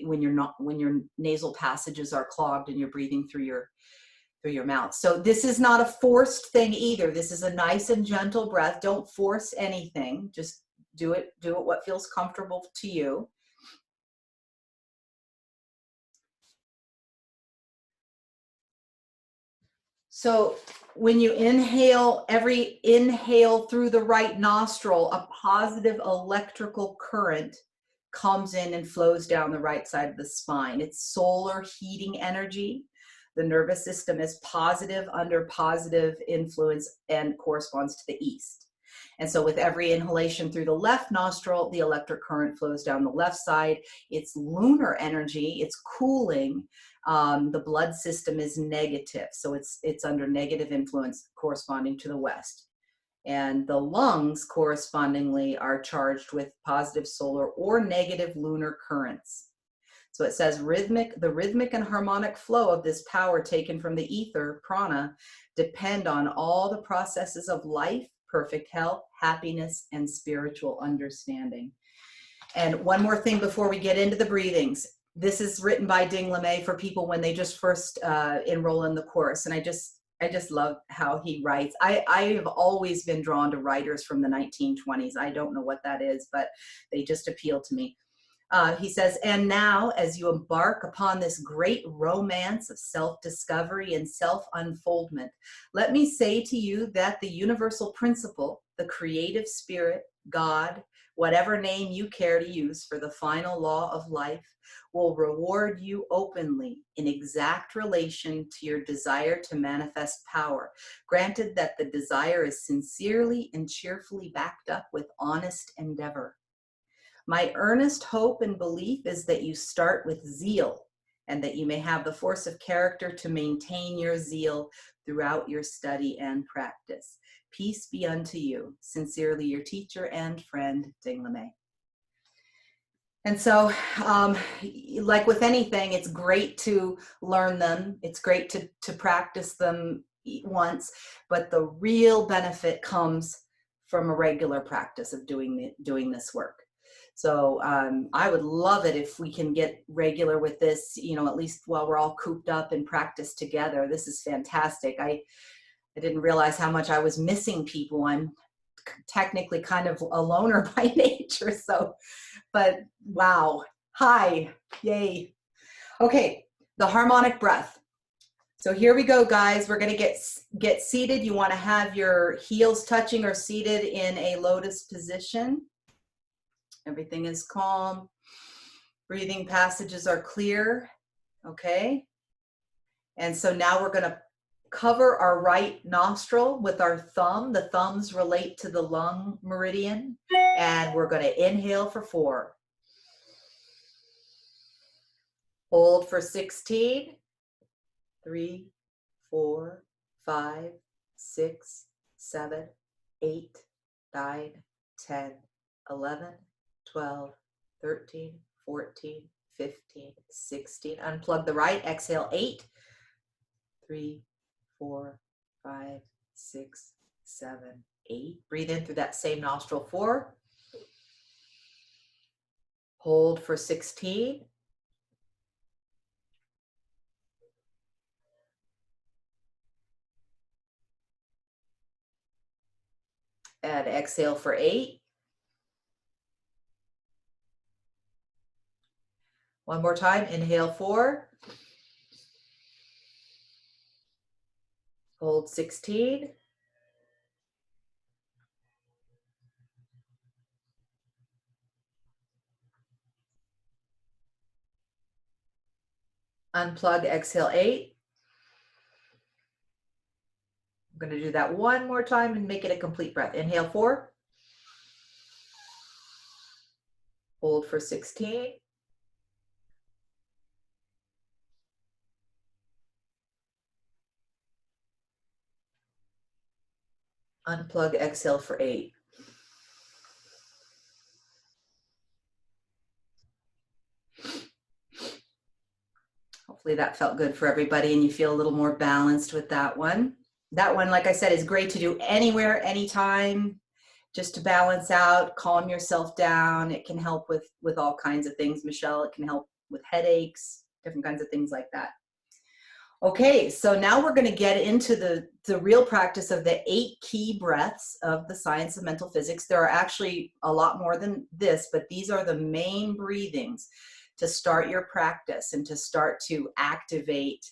when your nasal passages are clogged and you're breathing through your mouth. So this is not a forced thing either. This is a nice and gentle breath. Don't force anything. Just do it what feels comfortable to you. So when you inhale, every inhale through the right nostril, a positive electrical current comes in and flows down the right side of the spine. It's solar heating energy. The nervous system is positive, under positive influence, and corresponds to the east. And so with every inhalation through the left nostril, the electric current flows down the left side. It's lunar energy, it's cooling. The blood system is negative, so it's under negative influence corresponding to the west. And the lungs correspondingly are charged with positive solar or negative lunar currents. So it says the rhythmic and harmonic flow of this power taken from the ether, prana, depend on all the processes of life, perfect health, happiness, and spiritual understanding. And one more thing before we get into the breathings. This is written by Ding LeMay for people when they just first enroll in the course. And I just love how he writes. I have always been drawn to writers from the 1920s. I don't know what that is, but they just appeal to me. He says, and now, as you embark upon this great romance of self-discovery and self-unfoldment, let me say to you that the universal principle, the creative spirit, God, whatever name you care to use for the final law of life, will reward you openly in exact relation to your desire to manifest power, granted that the desire is sincerely and cheerfully backed up with honest endeavor. My earnest hope and belief is that you start with zeal, and that you may have the force of character to maintain your zeal throughout your study and practice. Peace be unto you. Sincerely, your teacher and friend, Ding LeMay. And so, like with anything, it's great to learn them. It's great to practice them once, but the real benefit comes from a regular practice of doing this work. So I would love it if we can get regular with this, you know, at least while we're all cooped up and practice together. This is fantastic. I didn't realize how much I was missing people. I'm technically kind of a loner by nature, so, but wow. Hi, yay. Okay, the harmonic breath. So here we go, guys. We're gonna get seated. You wanna have your heels touching or seated in a lotus position. Everything is calm. Breathing passages are clear, okay? And so now we're gonna cover our right nostril with our thumb. The thumbs relate to the lung meridian. And we're gonna inhale for 4. Hold for 16. 3, 4, 5, 6, 7, 8, 9, 10, 11, 12, 13, 14, 15, 16. Unplug the right, exhale 8, 3, 4, 5, 6, 7, 8. Breathe in through that same nostril 4. Hold for 16. And exhale for 8. One more time, inhale 4. Hold 16. Unplug, exhale 8. I'm going to do that one more time and make it a complete breath. Inhale 4. Hold for 16. Unplug, exhale for 8. Hopefully that felt good for everybody and you feel a little more balanced with that one. That one, like I said, is great to do anywhere, anytime, just to balance out, calm yourself down. It can help with all kinds of things, Michelle. It can help with headaches, different kinds of things like that. Okay, so now we're going to get into the real practice of the 8 key breaths of the science of mental physics. There are actually a lot more than this, but these are the main breathings to start your practice and to start to activate,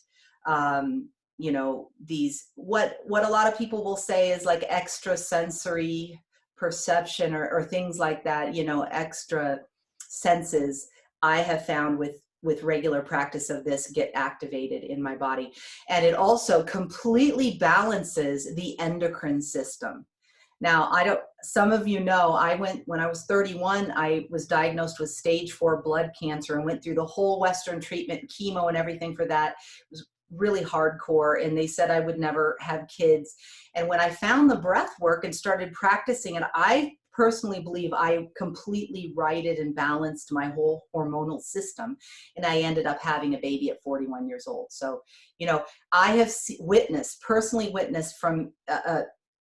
you know, these, what a lot of people will say is like extrasensory perception or things like that, you know, extra senses. I have found with regular practice of this get activated in my body. And it also completely balances the endocrine system. Now, some of you know, when I was 31, I was diagnosed with stage 4 blood cancer and went through the whole Western treatment, chemo and everything for that. It was really hardcore, and they said I would never have kids. And when I found the breath work and started practicing it, I personally believe I completely righted and balanced my whole hormonal system. And I ended up having a baby at 41 years old. So, you know, I have personally witnessed from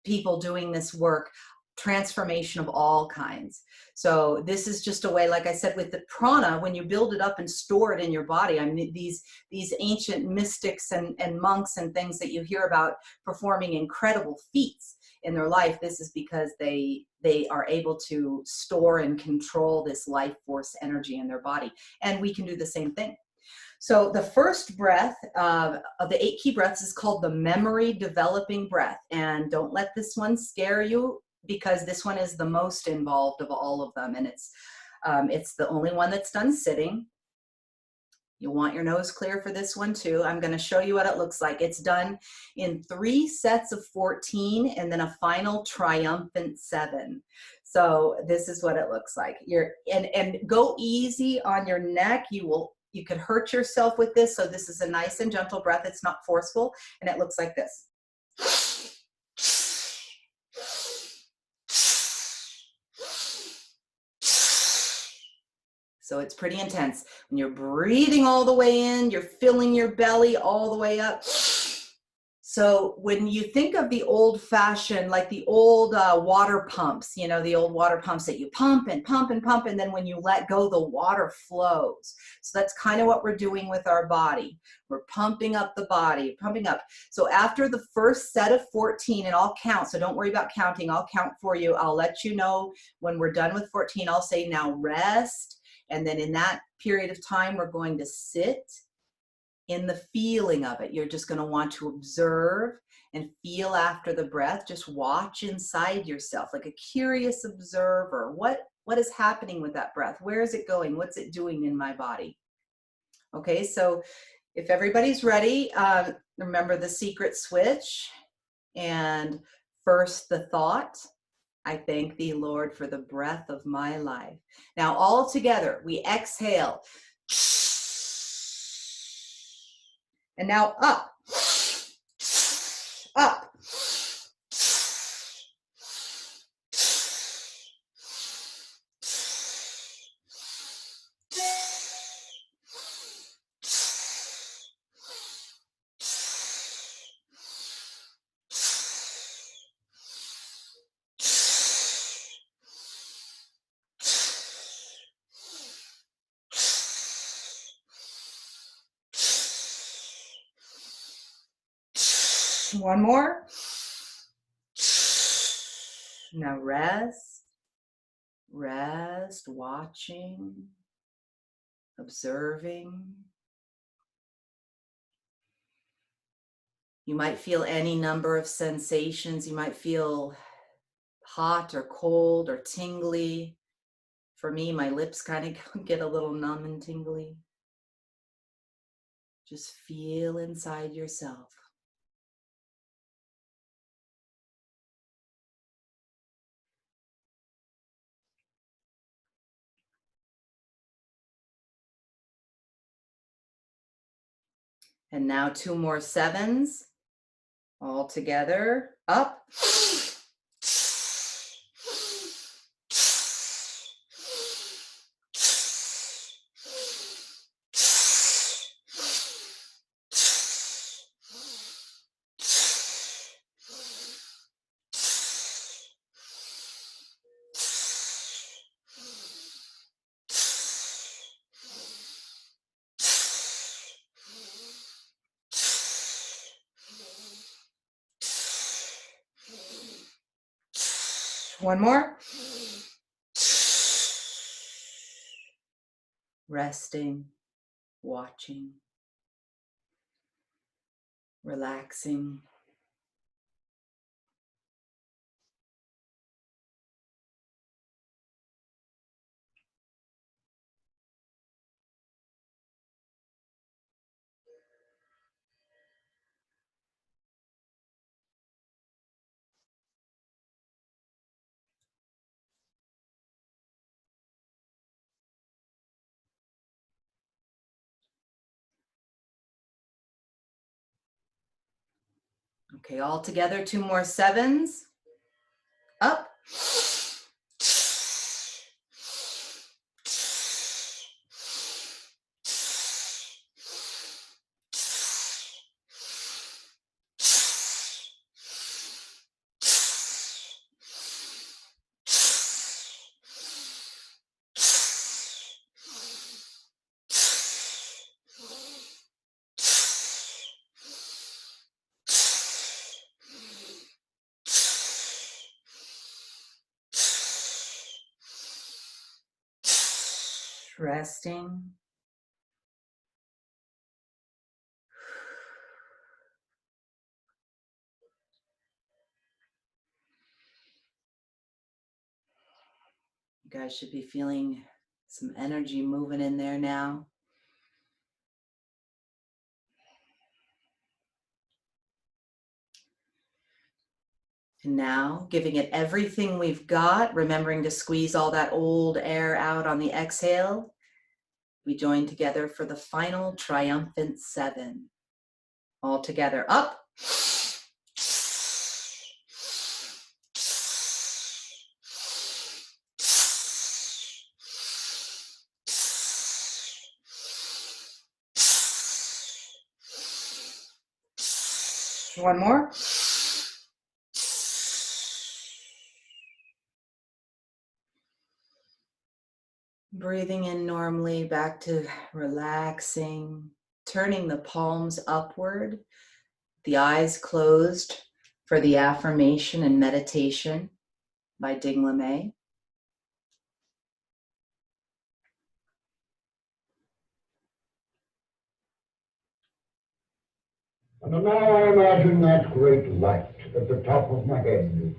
people doing this work, transformation of all kinds. So this is just a way, like I said, with the prana, when you build it up and store it in your body, I mean, these ancient mystics and monks and things that you hear about performing incredible feats in their life, this is because they they are able to store and control this life force energy in their body. And we can do the same thing. So the first breath of the 8 key breaths is called the memory developing breath. And don't let this one scare you, because this one is the most involved of all of them. And it's the only one that's done sitting. You'll want your nose clear for this one too. I'm going to show you what it looks like. It's done in 3 sets of 14 and then a final triumphant 7. So this is what it looks like. And go easy on your neck. You could hurt yourself with this. So this is a nice and gentle breath. It's not forceful. And it looks like this. So it's pretty intense. When you're breathing all the way in, you're filling your belly all the way up. So when you think of the old fashioned, like the old water pumps, you know, the old water pumps that you pump and pump and pump, and then when you let go, the water flows. So that's kind of what we're doing with our body. We're pumping up the body, pumping up. So after the first set of 14, and I'll count, so don't worry about counting, I'll count for you. I'll let you know when we're done with 14, I'll say now rest. And then in that period of time, we're going to sit in the feeling of it. You're just going to want to observe and feel after the breath. Just watch inside yourself like a curious observer. What is happening with that breath? Where is it going? What's it doing in my body? Okay, so if everybody's ready, remember the secret switch. And first, the thought. I thank thee, Lord, for the breath of my life. Now, all together, we exhale. And now up, up. One more. Now rest, rest, watching, observing. You might feel any number of sensations. You might feel hot or cold or tingly. For me, my lips kind of get a little numb and tingly. Just feel inside yourself. And now 2 more 7s, all together, up. One more. Resting, watching, relaxing. Okay, all together, 2 more 7s. Up. resting. You guys should be feeling some energy moving in there now. And now, giving it everything we've got, remembering to squeeze all that old air out on the exhale, we join together for the final triumphant 7. All together, up. One more. Breathing in normally, back to relaxing, turning the palms upward, the eyes closed for the affirmation and meditation by Ding LeMay. And now I imagine that great light at the top of my head.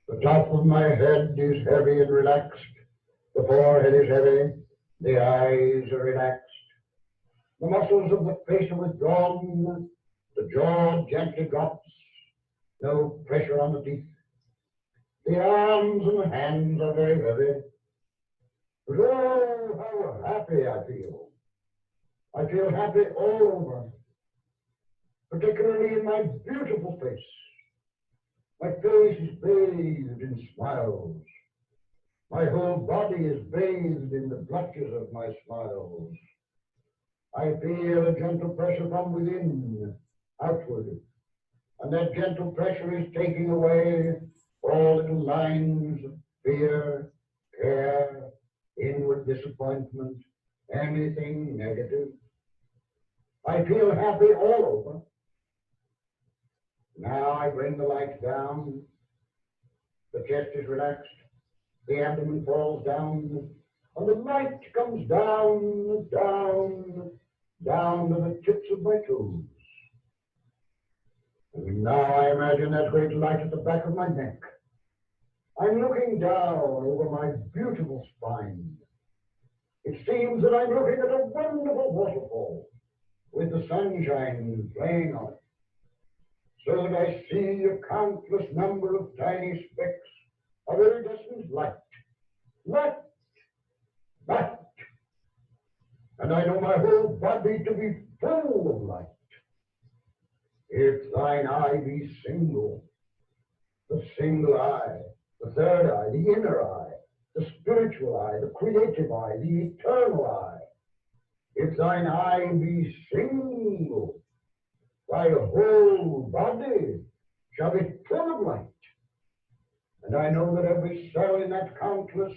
The top of my head is heavy and relaxed. The forehead is heavy. The eyes are relaxed. The muscles of the face are withdrawn. The jaw gently drops. No pressure on the teeth. The arms and the hands are very heavy. But oh, how happy I feel. I feel happy all over, particularly in my beautiful face. My face is bathed in smiles. My whole body is bathed in the blushes of my smiles. I feel a gentle pressure from within, outward, and that gentle pressure is taking away all little lines of fear, care, inward disappointment, anything negative. I feel happy all over. Now I bring the light down. The chest is relaxed. The abdomen falls down. And the light comes down, down, down to the tips of my toes. And now I imagine that great light at the back of my neck. I'm looking down over my beautiful spine. It seems that I'm looking at a wonderful waterfall with the sunshine playing on it, so that I see a countless number of tiny specks of iridescent light. Light! Light! And I know my whole body to be full of light. If thine eye be single, the single eye, the third eye, the inner eye, the spiritual eye, the creative eye, the eternal eye, if thine eye be single, thy whole body shall be full of light. And I know that every cell in that countless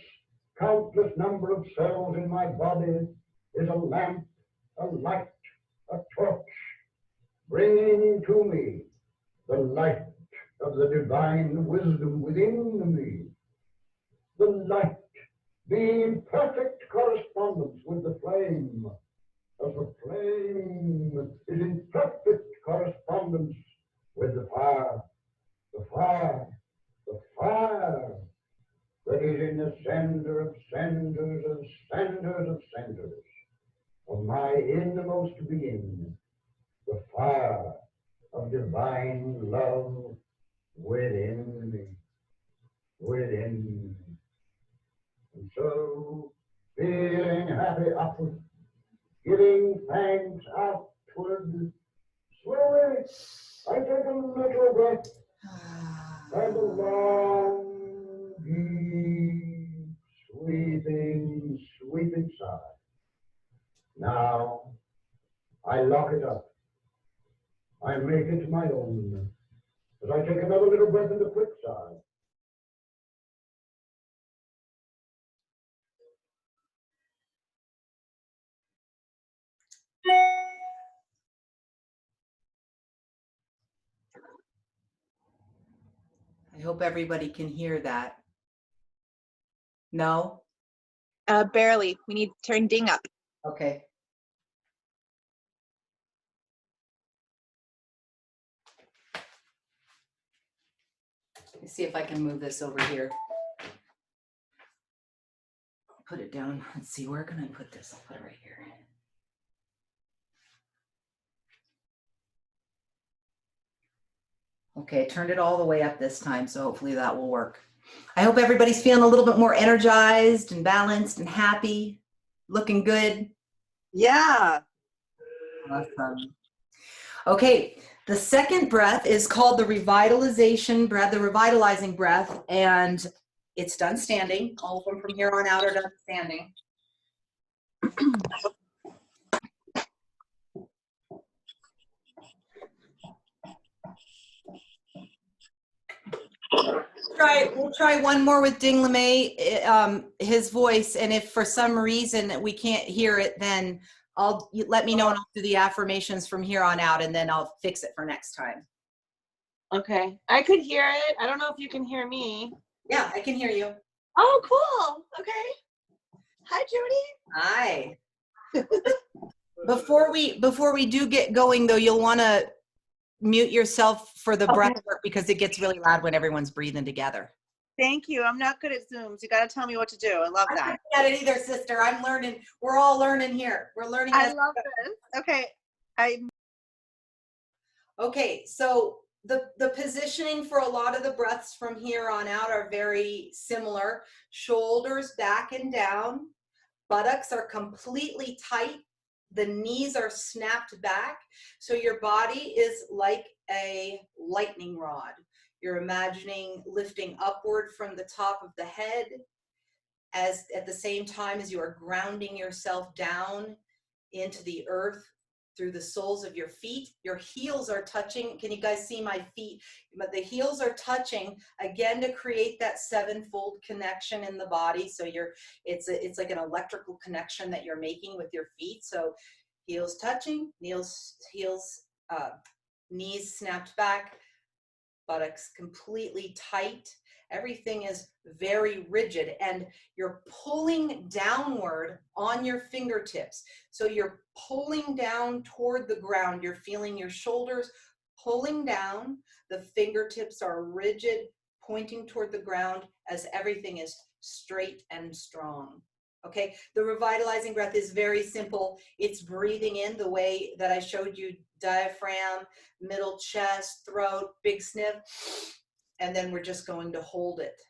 number of cells in my body is a lamp, a light, a torch, bringing to me the light of the divine wisdom within me. The light being in perfect correspondence with the flame, as the flame is in perfect correspondence with the fire, the fire, the fire that is in the center of centers of centers of centers of my innermost being, the fire of divine love within me, within me. And so, feeling happy upward, giving thanks outward, slowly I take a little breath and a long, deep, sweeping sigh. Now, I lock it up. I make it my own. As I take another little breath and a quick sigh. I hope everybody can hear that. No? Barely. We need to turn ding up. Okay. Let me see if I can move this over here. Put it down. Let's see, where can I put this? I'll put it right here. Okay, turned it all the way up this time, so hopefully that will work. I hope everybody's feeling a little bit more energized and balanced and happy, looking good. Yeah. Awesome. Okay, the second breath is called the revitalization breath, the revitalizing breath, and it's done standing. All of them from here on out are done standing. We'll try one more with Ding LeMay, his voice, and if for some reason we can't hear it, then let me know and I'll do the affirmations from here on out, and then I'll fix it for next time. Okay, I could hear it. I don't know if you can hear me. Yeah, I can hear you. Oh, cool. Okay. Hi, Jody. Hi. Before we do get going though, you'll want to mute yourself for the breath work because it gets really loud when everyone's breathing together. Thank you. I'm not good at Zooms. You got to tell me what to do. I love that. I'm not good at it either, sister. I'm learning. We're all learning here. We're learning. I love this. Okay. Okay, so the positioning for a lot of the breaths from here on out are very similar. Shoulders back and down. Buttocks are completely tight. The knees are snapped back. So your body is like a lightning rod. You're imagining lifting upward from the top of the head as at the same time as you are grounding yourself down into the earth through the soles of your feet. Your heels are touching. Can you guys see my feet? But the heels are touching again to create that sevenfold connection in the body. So it's like an electrical connection that you're making with your feet. So heels touching, knees snapped back, buttocks completely tight. Everything is very rigid and you're pulling downward on your fingertips. So you're pulling down toward the ground. You're feeling your shoulders pulling down. The fingertips are rigid, pointing toward the ground as everything is straight and strong. Okay, the revitalizing breath is very simple. It's breathing in the way that I showed you, diaphragm, middle chest, throat, big sniff. And then we're just going to hold it.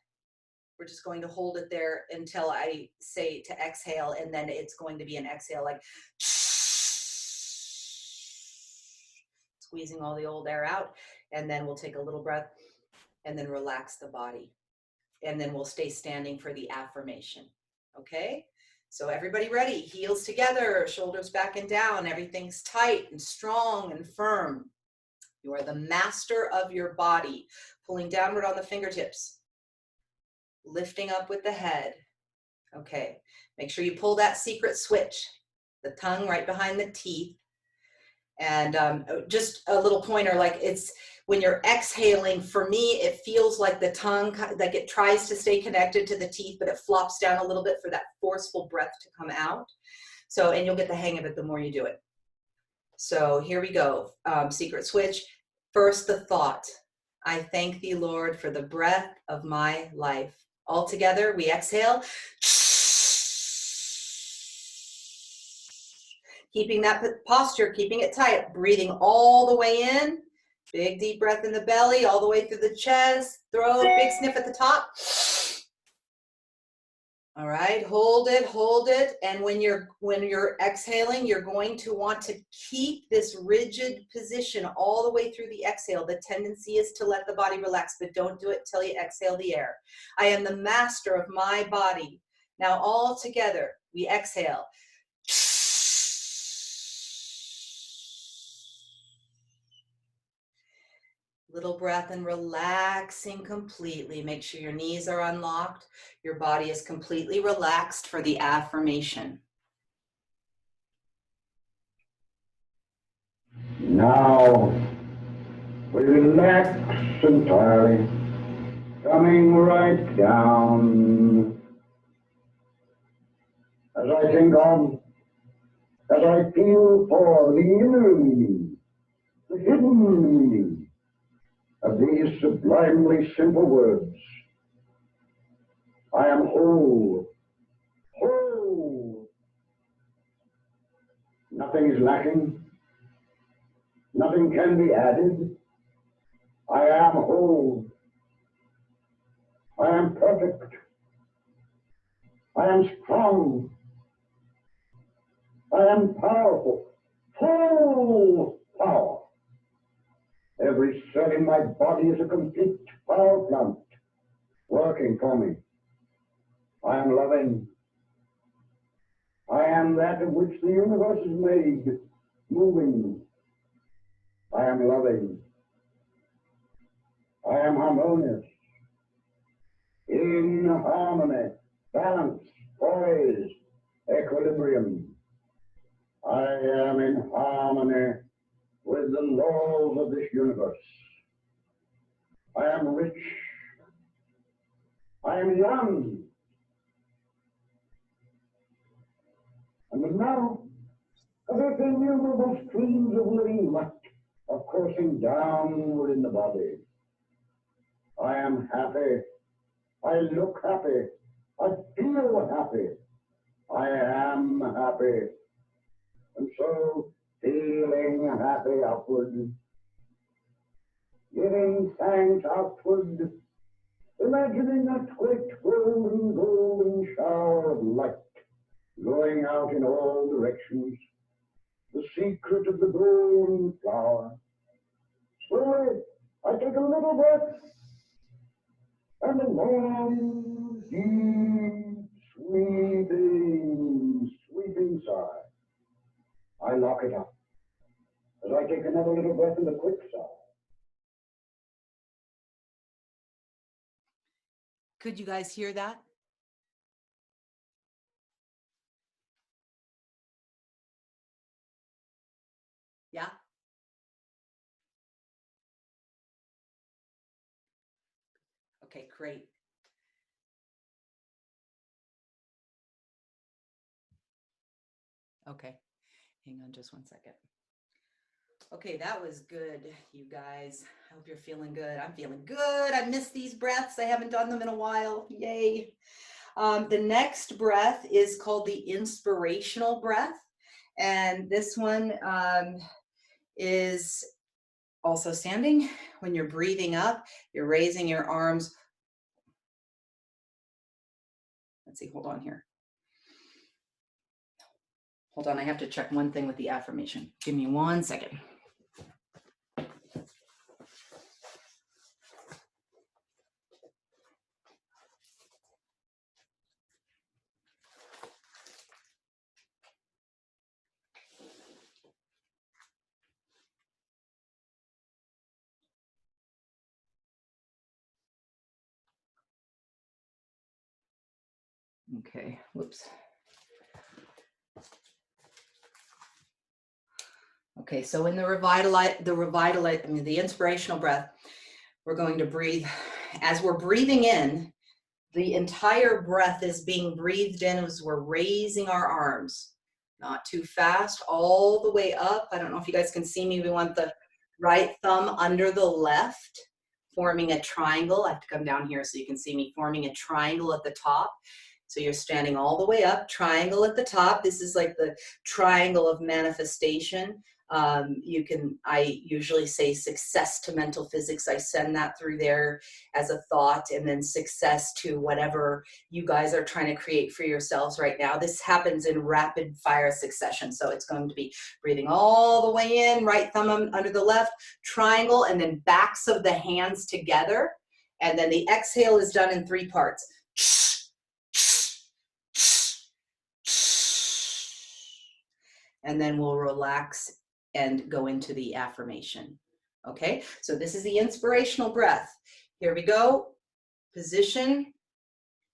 We're just going to hold it there until I say to exhale, and then it's going to be an exhale like squeezing all the old air out. And then we'll take a little breath and then relax the body. And then we'll stay standing for the affirmation. Okay? So everybody ready? Heels together, shoulders back and down. Everything's tight and strong and firm. You are the master of your body. Pulling downward on the fingertips. Lifting up with the head. Okay. Make sure you pull that secret switch. The tongue right behind the teeth. And just a little pointer, like it's when you're exhaling, for me, it feels like the tongue, like it tries to stay connected to the teeth, but it flops down a little bit for that forceful breath to come out. So, and you'll get the hang of it the more you do it. So here we go. Secret switch. First, the thought. I thank thee, Lord, for the breath of my life. All together, we exhale. Keeping that posture, keeping it tight, breathing all the way in. Big deep breath in the belly, all the way through the chest, throat, big sniff at the top. All right, hold it. And when you're exhaling, you're going to want to keep this rigid position all the way through the exhale. The tendency is to let the body relax, but don't do it till you exhale the air. I am the master of my body. Now all together, we exhale. Little breath and relaxing completely. Make sure your knees are unlocked. Your body is completely relaxed for the affirmation. Now, relax entirely, coming right down. as I think on, as I feel for the inner meaning, the hidden meaning of these sublimely simple words. I am whole, whole. Nothing is lacking. Nothing can be added. I am whole. I am perfect. I am strong. I am powerful. Full power. Every cell in my body is a complete power plant working for me. I am loving. I am that of which the universe is made, moving. I am loving. I am harmonious. In harmony, balance, poise, equilibrium. I am in harmony with the laws of this universe. I am rich. I am young. And now, as if innumerable streams of living light are coursing downward in the body, I am happy. I look happy. I feel happy. I am happy. And so, feeling happy upward, giving thanks outward, imagining that great golden shower of light going out in all directions, the secret of the golden flower. Slowly, I take a little breath and a long, deep, sweeping sigh. I lock it up as I take another little breath and a quick sigh. Could you guys hear that? Yeah? Okay, great. Okay, hang on just one second. Okay, that was good, you guys. I hope you're feeling good. I'm feeling good. I missed these breaths. I haven't done them in a while. Yay. The next breath is called the inspirational breath. And this one is also standing. When you're breathing up, you're raising your arms. Let's see, hold on here. Hold on, I have to check one thing with the affirmation. Give me 1 second. Okay, whoops. Okay, so in the inspirational breath, we're going to breathe. As we're breathing in, the entire breath is being breathed in as we're raising our arms. Not too fast, all the way up. I don't know if you guys can see me. We want the right thumb under the left, forming a triangle. I have to come down here so you can see me forming a triangle at the top. So you're standing all the way up, triangle at the top. This is like the triangle of manifestation. I usually say success to mental physics. I send that through there as a thought, and then success to whatever you guys are trying to create for yourselves right now. This happens in rapid fire succession. So it's going to be breathing all the way in, right thumb under the left, triangle, and then backs of the hands together. And then the exhale is done in 3 parts. And then we'll relax and go into the affirmation. Okay, so this is the inspirational breath. Here we go. Position,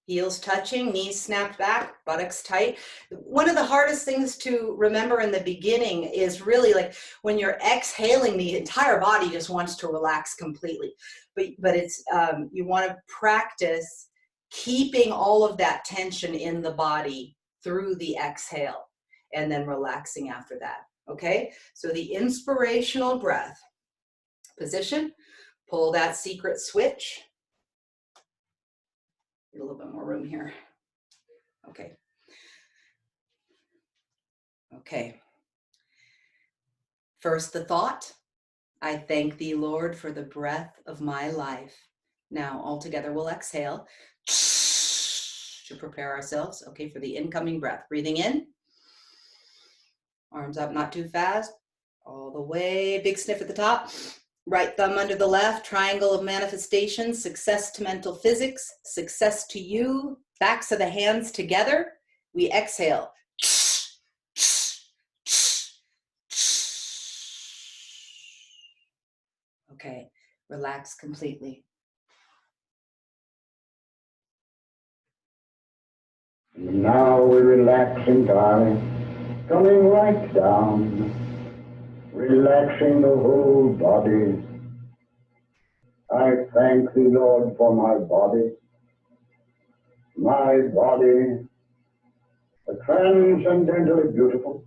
heels touching, knees snapped back, buttocks tight. One of the hardest things to remember in the beginning is really like when you're exhaling, the entire body just wants to relax completely. But it's you want to practice keeping all of that tension in the body through the exhale, and then relaxing after that. Okay, so the inspirational breath. Position, pull that secret switch. Get a little bit more room here. Okay. Okay. First, the thought. I thank thee, Lord, for the breath of my life. Now, all together, we'll exhale to prepare ourselves, okay, for the incoming breath. Breathing in. Arms up, not too fast. All the way, big sniff at the top. Right thumb under the left, triangle of manifestation, success to mental physics, success to you, backs of the hands together. We exhale. Okay, relax completely. Now we relax entirely, coming right down, relaxing the whole body. I thank thee, Lord, for my body, the transcendently beautiful,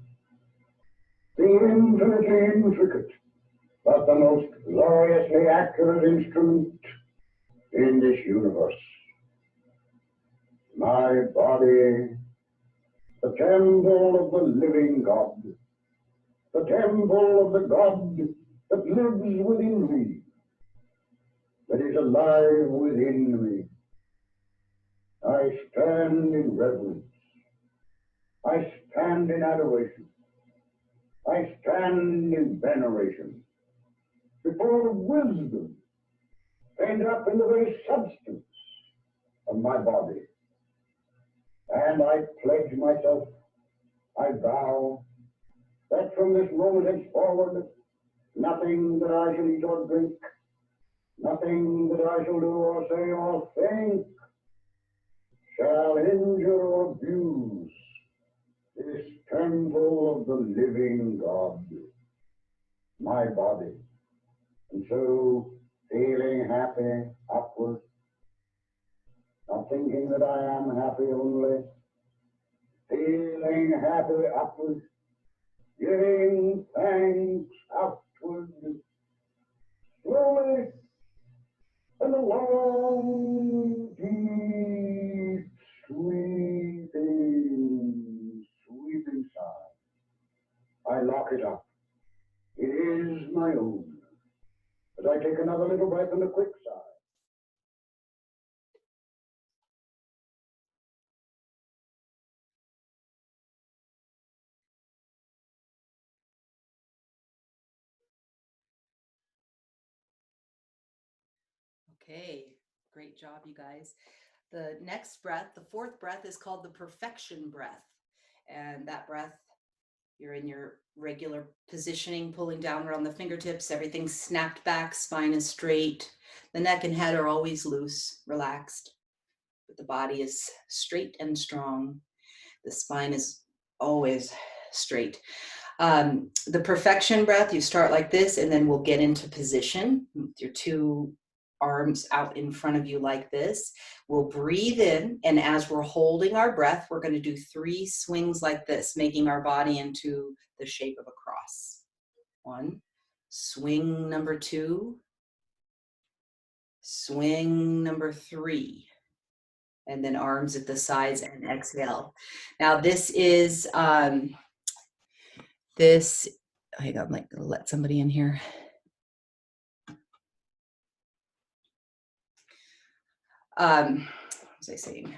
the infinitely intricate, but the most gloriously accurate instrument in this universe. My body, the temple of the living God, the temple of the God that lives within me, that is alive within me. I stand in reverence. I stand in adoration. I stand in veneration before the wisdom pent up in the very substance of my body. And I pledge myself, I vow, that from this moment henceforward, nothing that I shall eat or drink, nothing that I shall do or say or think, shall injure or abuse this temple of the living God, my body. And so, feeling happy upward, not thinking that I am happy only, feeling happy upward, giving thanks outward, slowly and a long, deep, sweeping sigh. I lock it up. It is my own. As I take another little breath and a quick sigh. Okay, great job, you guys. The next breath, the fourth breath, is called the perfection breath. And that breath, you're in your regular positioning, pulling down around the fingertips, everything's snapped back, spine is straight. The neck and head are always loose, relaxed, but the body is straight and strong. The spine is always straight. The perfection breath, you start like this, and then we'll get into position with your two arms out in front of you like this. We'll breathe in, and as we're holding our breath, we're going to do 3 swings like this, making our body into the shape of a cross. 1, swing number 2, swing number 3, and then arms at the sides and exhale. Now this is, hang on, like let somebody in here. What was I saying?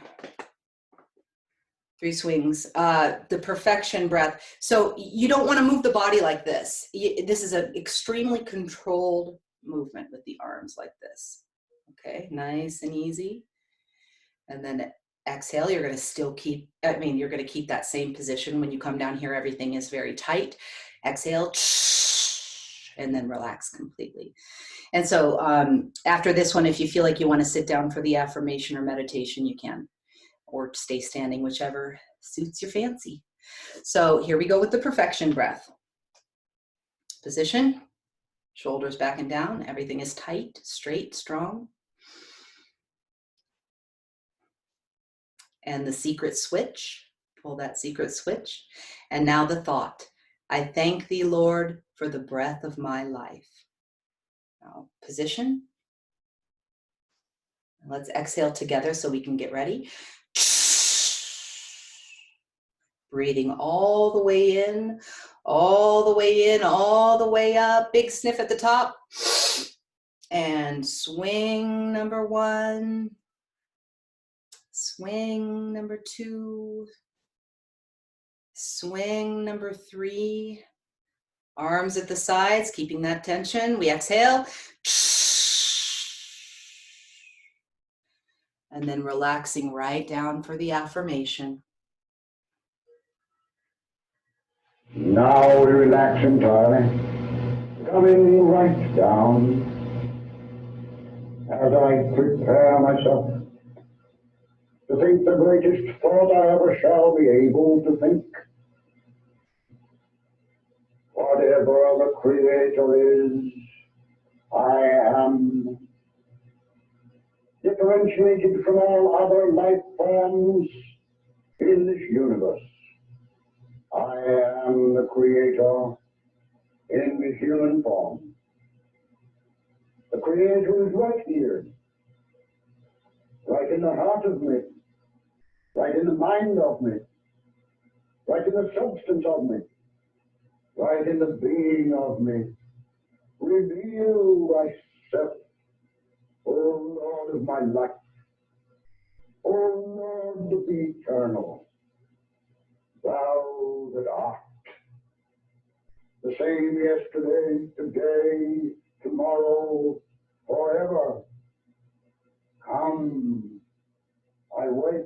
3 swings, the perfection breath. So you don't want to move the body like this. This is an extremely controlled movement with the arms like this. Okay, nice and easy. And then exhale, you're going to still keep, you're going to keep that same position. When you come down here, everything is very tight. Exhale, and then relax completely. And so after this one, if you feel like you want to sit down for the affirmation or meditation, you can, or stay standing, whichever suits your fancy. So here we go with the perfection breath. Position, shoulders back and down. Everything is tight, straight, strong. And the secret switch, Pull that secret switch. And now the thought. I thank thee, Lord, for the breath of my life. Now, position. Let's exhale together so we can get ready. Breathing all the way in, all the way in, all the way up. Big sniff at the top. And swing number 1. Swing number 2. Swing number 3. Arms at the sides, keeping that tension. We exhale. And then relaxing right down for the affirmation. Now we relax entirely, coming right down as I prepare myself to think the greatest thought I ever shall be able to think. Whatever the Creator is, I am differentiated from all other life forms in this universe. I am the Creator in the human form. The Creator is right here, right in the heart of me, right in the mind of me, right in the substance of me, right in the being of me. Reveal thyself, O Lord of my life, O Lord of the eternal, thou that art the same yesterday, today, tomorrow, forever. Come, I wait,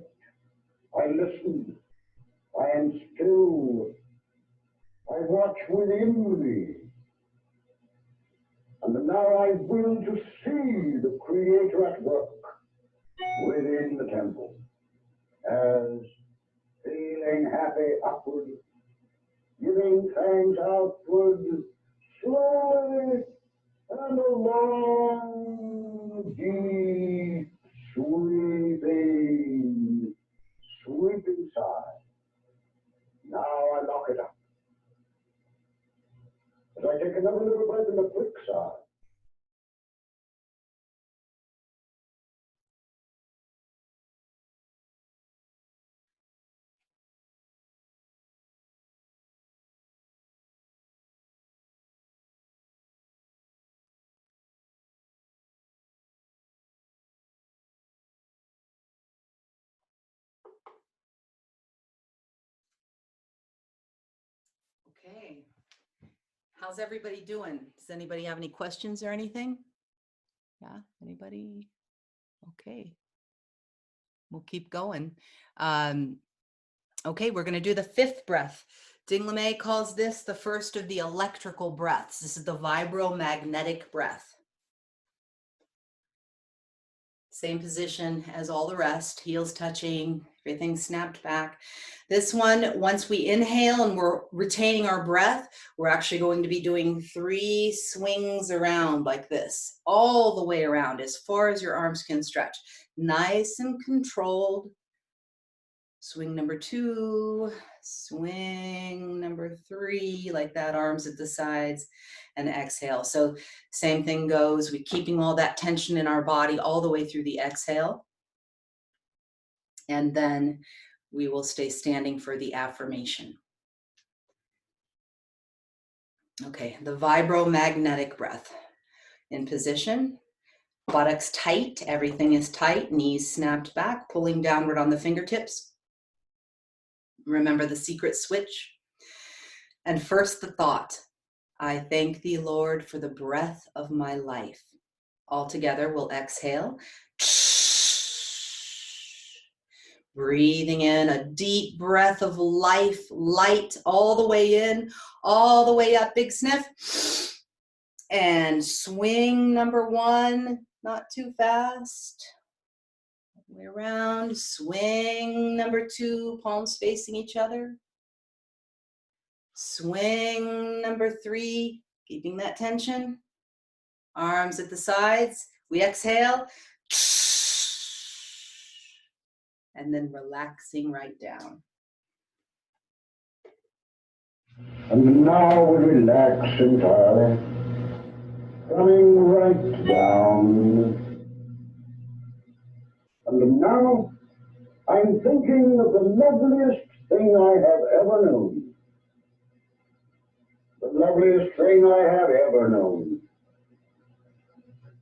I listen, I am still, I watch within me. And now I will to see the Creator at work within the temple, as feeling happy upward, giving thanks outward, slowly and a long, deep, sweeping sigh. Now I lock it up. As I take another little breath in a quick sigh. Okay. How's everybody doing? Does anybody have any questions or anything? Yeah, anybody? Okay. We'll keep going. Okay, we're going to do the 5th breath. Ding LeMay calls this the first of the electrical breaths. This is the vibromagnetic breath. Same position as all the rest, heels touching, everything snapped back. This one, once we inhale and we're retaining our breath, we're actually going to be doing 3 swings around like this, all the way around as far as your arms can stretch. Nice and controlled. Swing number 2, swing number 3, like that, arms at the sides, and exhale. So same thing goes, we're keeping all that tension in our body all the way through the exhale. And then we will stay standing for the affirmation. Okay, the vibromagnetic breath. In position, buttocks tight, everything is tight, knees snapped back, pulling downward on the fingertips. Remember the secret switch. And first the thought, I thank thee, Lord, for the breath of my life. All together, we'll exhale. Breathing in a deep breath of life, light, all the way in, all the way up, big sniff. And swing number 1, not too fast. Way around, swing number 2, palms facing each other. Swing number 3, keeping that tension. Arms at the sides. We exhale. And then relaxing right down. And now we relax entirely, coming right down. And now I'm thinking of the loveliest thing I have ever known. The loveliest thing I have ever known.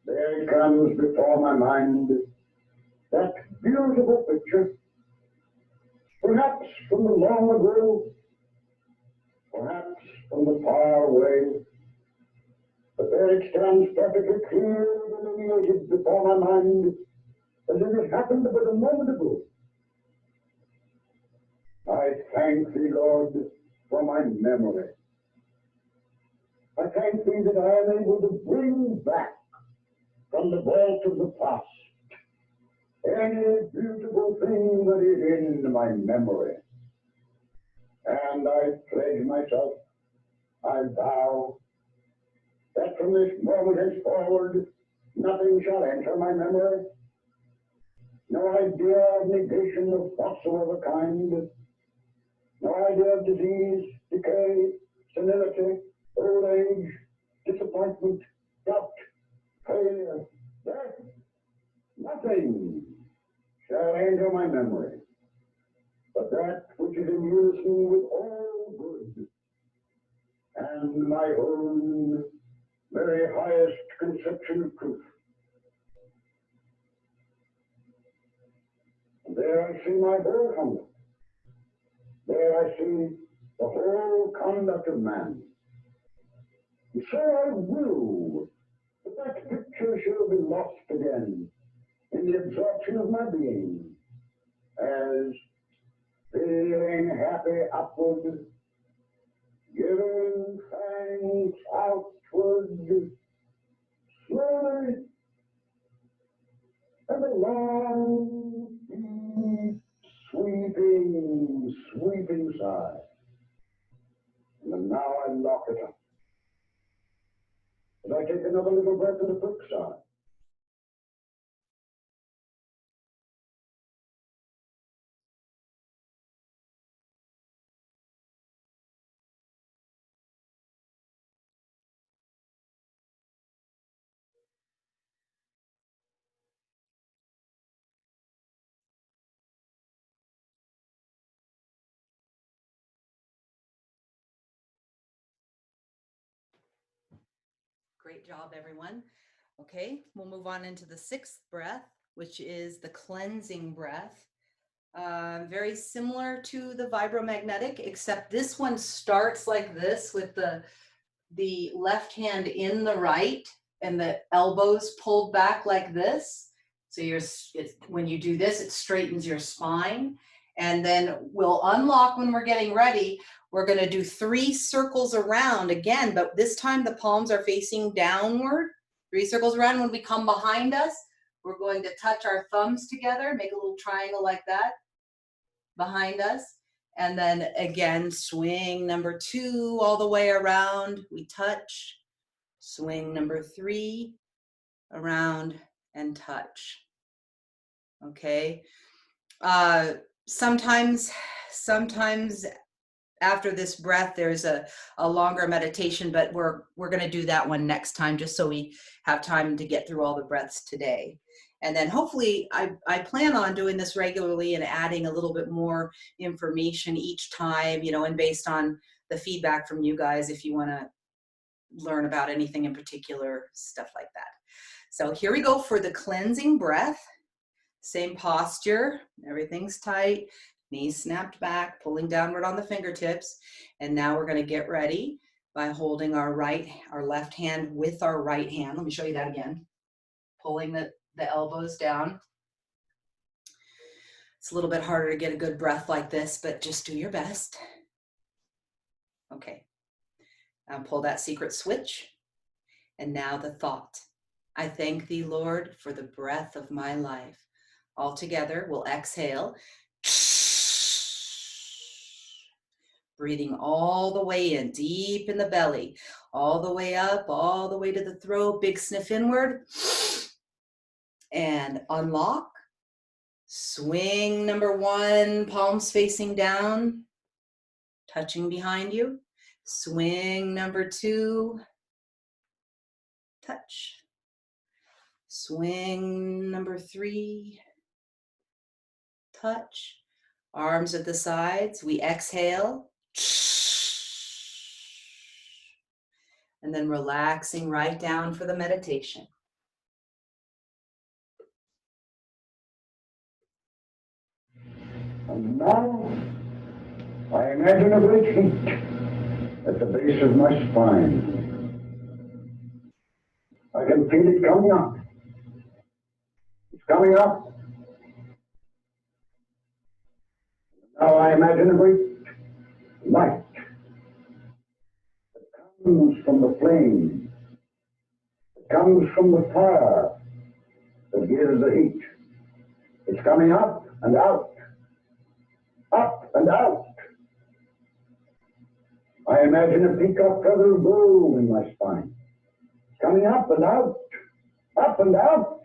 There it comes before my mind, that beautiful picture, perhaps from the long ago, perhaps from the far away, but there it stands perfectly clear delineated before my mind, as if it happened but a moment ago. I thank thee, Lord, for my memory. I thank thee that I am able to bring back from the vault of the past any beautiful thing that is in my memory. And I pledge myself, I vow, that from this moment henceforward, nothing shall enter my memory. No idea of negation of whatsoever kind. No idea of disease, decay, senility, old age, disappointment, doubt, failure, death. Nothing shall enter my memory, but that which is in unison with all good and my own very highest conception of truth. And there I see my whole conduct. There I see the whole conduct of man. And so I will that that picture shall be lost again in the absorption of my being, as feeling happy upward, giving thanks outward, slowly, and a long, deep, sweeping sigh. And now I lock it up. And I take another little breath and a quick sigh. Great job, everyone. Okay, we'll move on into the sixth breath, which is the cleansing breath. Very similar to the vibromagnetic, except this one starts like this with the left hand in the right and the elbows pulled back like this. So when you do this, it straightens your spine. And then we'll unlock when we're getting ready. We're going to do 3 circles around again, but this time the palms are facing downward. 3 circles around. When we come behind us, we're going to touch our thumbs together, make a little triangle like that behind us. And then again, swing number 2 all the way around. We touch. Swing number 3 around and touch. Okay. Sometimes after this breath, there's a longer meditation, but we're going to do that one next time, just so we have time to get through all the breaths today. And then hopefully I plan on doing this regularly and adding a little bit more information each time, and based on the feedback from you guys, if you want to learn about anything in particular, stuff like that. So here we go for the cleansing breath. Same posture, everything's tight, knees snapped back, pulling downward on the fingertips. And now we're going to get ready by holding our left hand with our right hand. Let me show you that again. Pulling the elbows down. It's a little bit harder to get a good breath like this, but just do your best. Okay. Now pull that secret switch. And now the thought. I thank thee, Lord, for the breath of my life. All together, we'll exhale. Breathing all the way in, deep in the belly, all the way up, all the way to the throat, big sniff inward. And unlock. Swing number 1, palms facing down, touching behind you. Swing number 2, touch. Swing number 3, touch. Arms at the sides, we exhale. And then relaxing right down for the meditation. And now, I imagine a great heat at the base of my spine. I can feel it coming up. It's coming up. Now I imagine a great light that comes from the flame, that comes from the fire that gives the heat. It's coming up and out, up and out. I imagine a peacock feather of gold in my spine. It's coming up and out, up and out.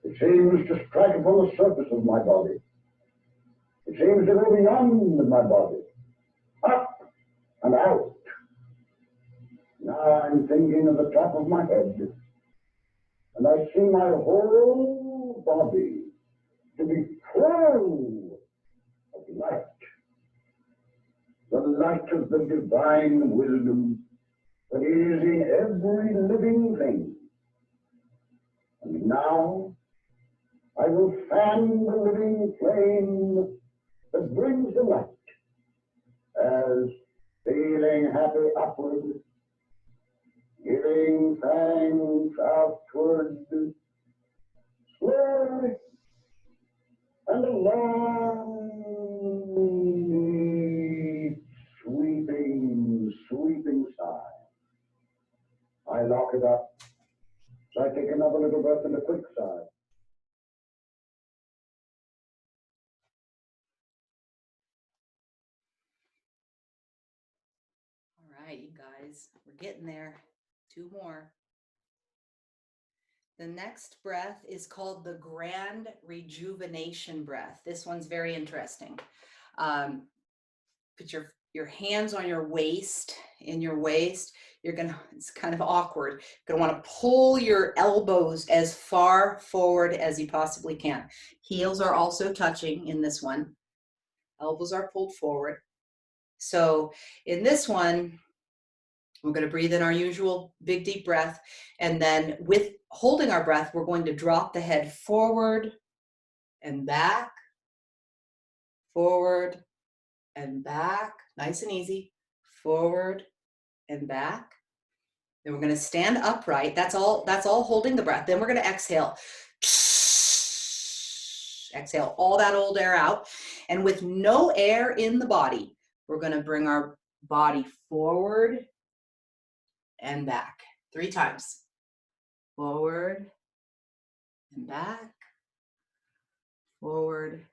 It seems to strike upon the surface of my body. It seems to go beyond my body, up and out. Now I'm thinking of the top of my head, and I see my whole body to be full of light. The light of the divine wisdom that is in every living thing. And now I will fan the living flame that brings the light, as feeling happy upward, giving thanks outward, slowly and along, sweeping sigh. I lock it up, so I take another little breath and a quick sigh. All right, you guys, we're getting there. 2 more. The next breath is called the Grand Rejuvenation Breath. This one's very interesting. Put your hands on your waist, in your waist. It's kind of awkward. You're gonna want to pull your elbows as far forward as you possibly can. Heels are also touching in this one. Elbows are pulled forward. So in this one, we're going to breathe in our usual big deep breath, and then with holding our breath, we're going to drop the head forward and back, forward and back, nice and easy, forward and back. Then we're going to stand upright. That's all holding the breath. Then we're going to exhale. Exhale all that old air out, and with no air in the body, we're going to bring our body forward and back 3 times. Forward and back, forward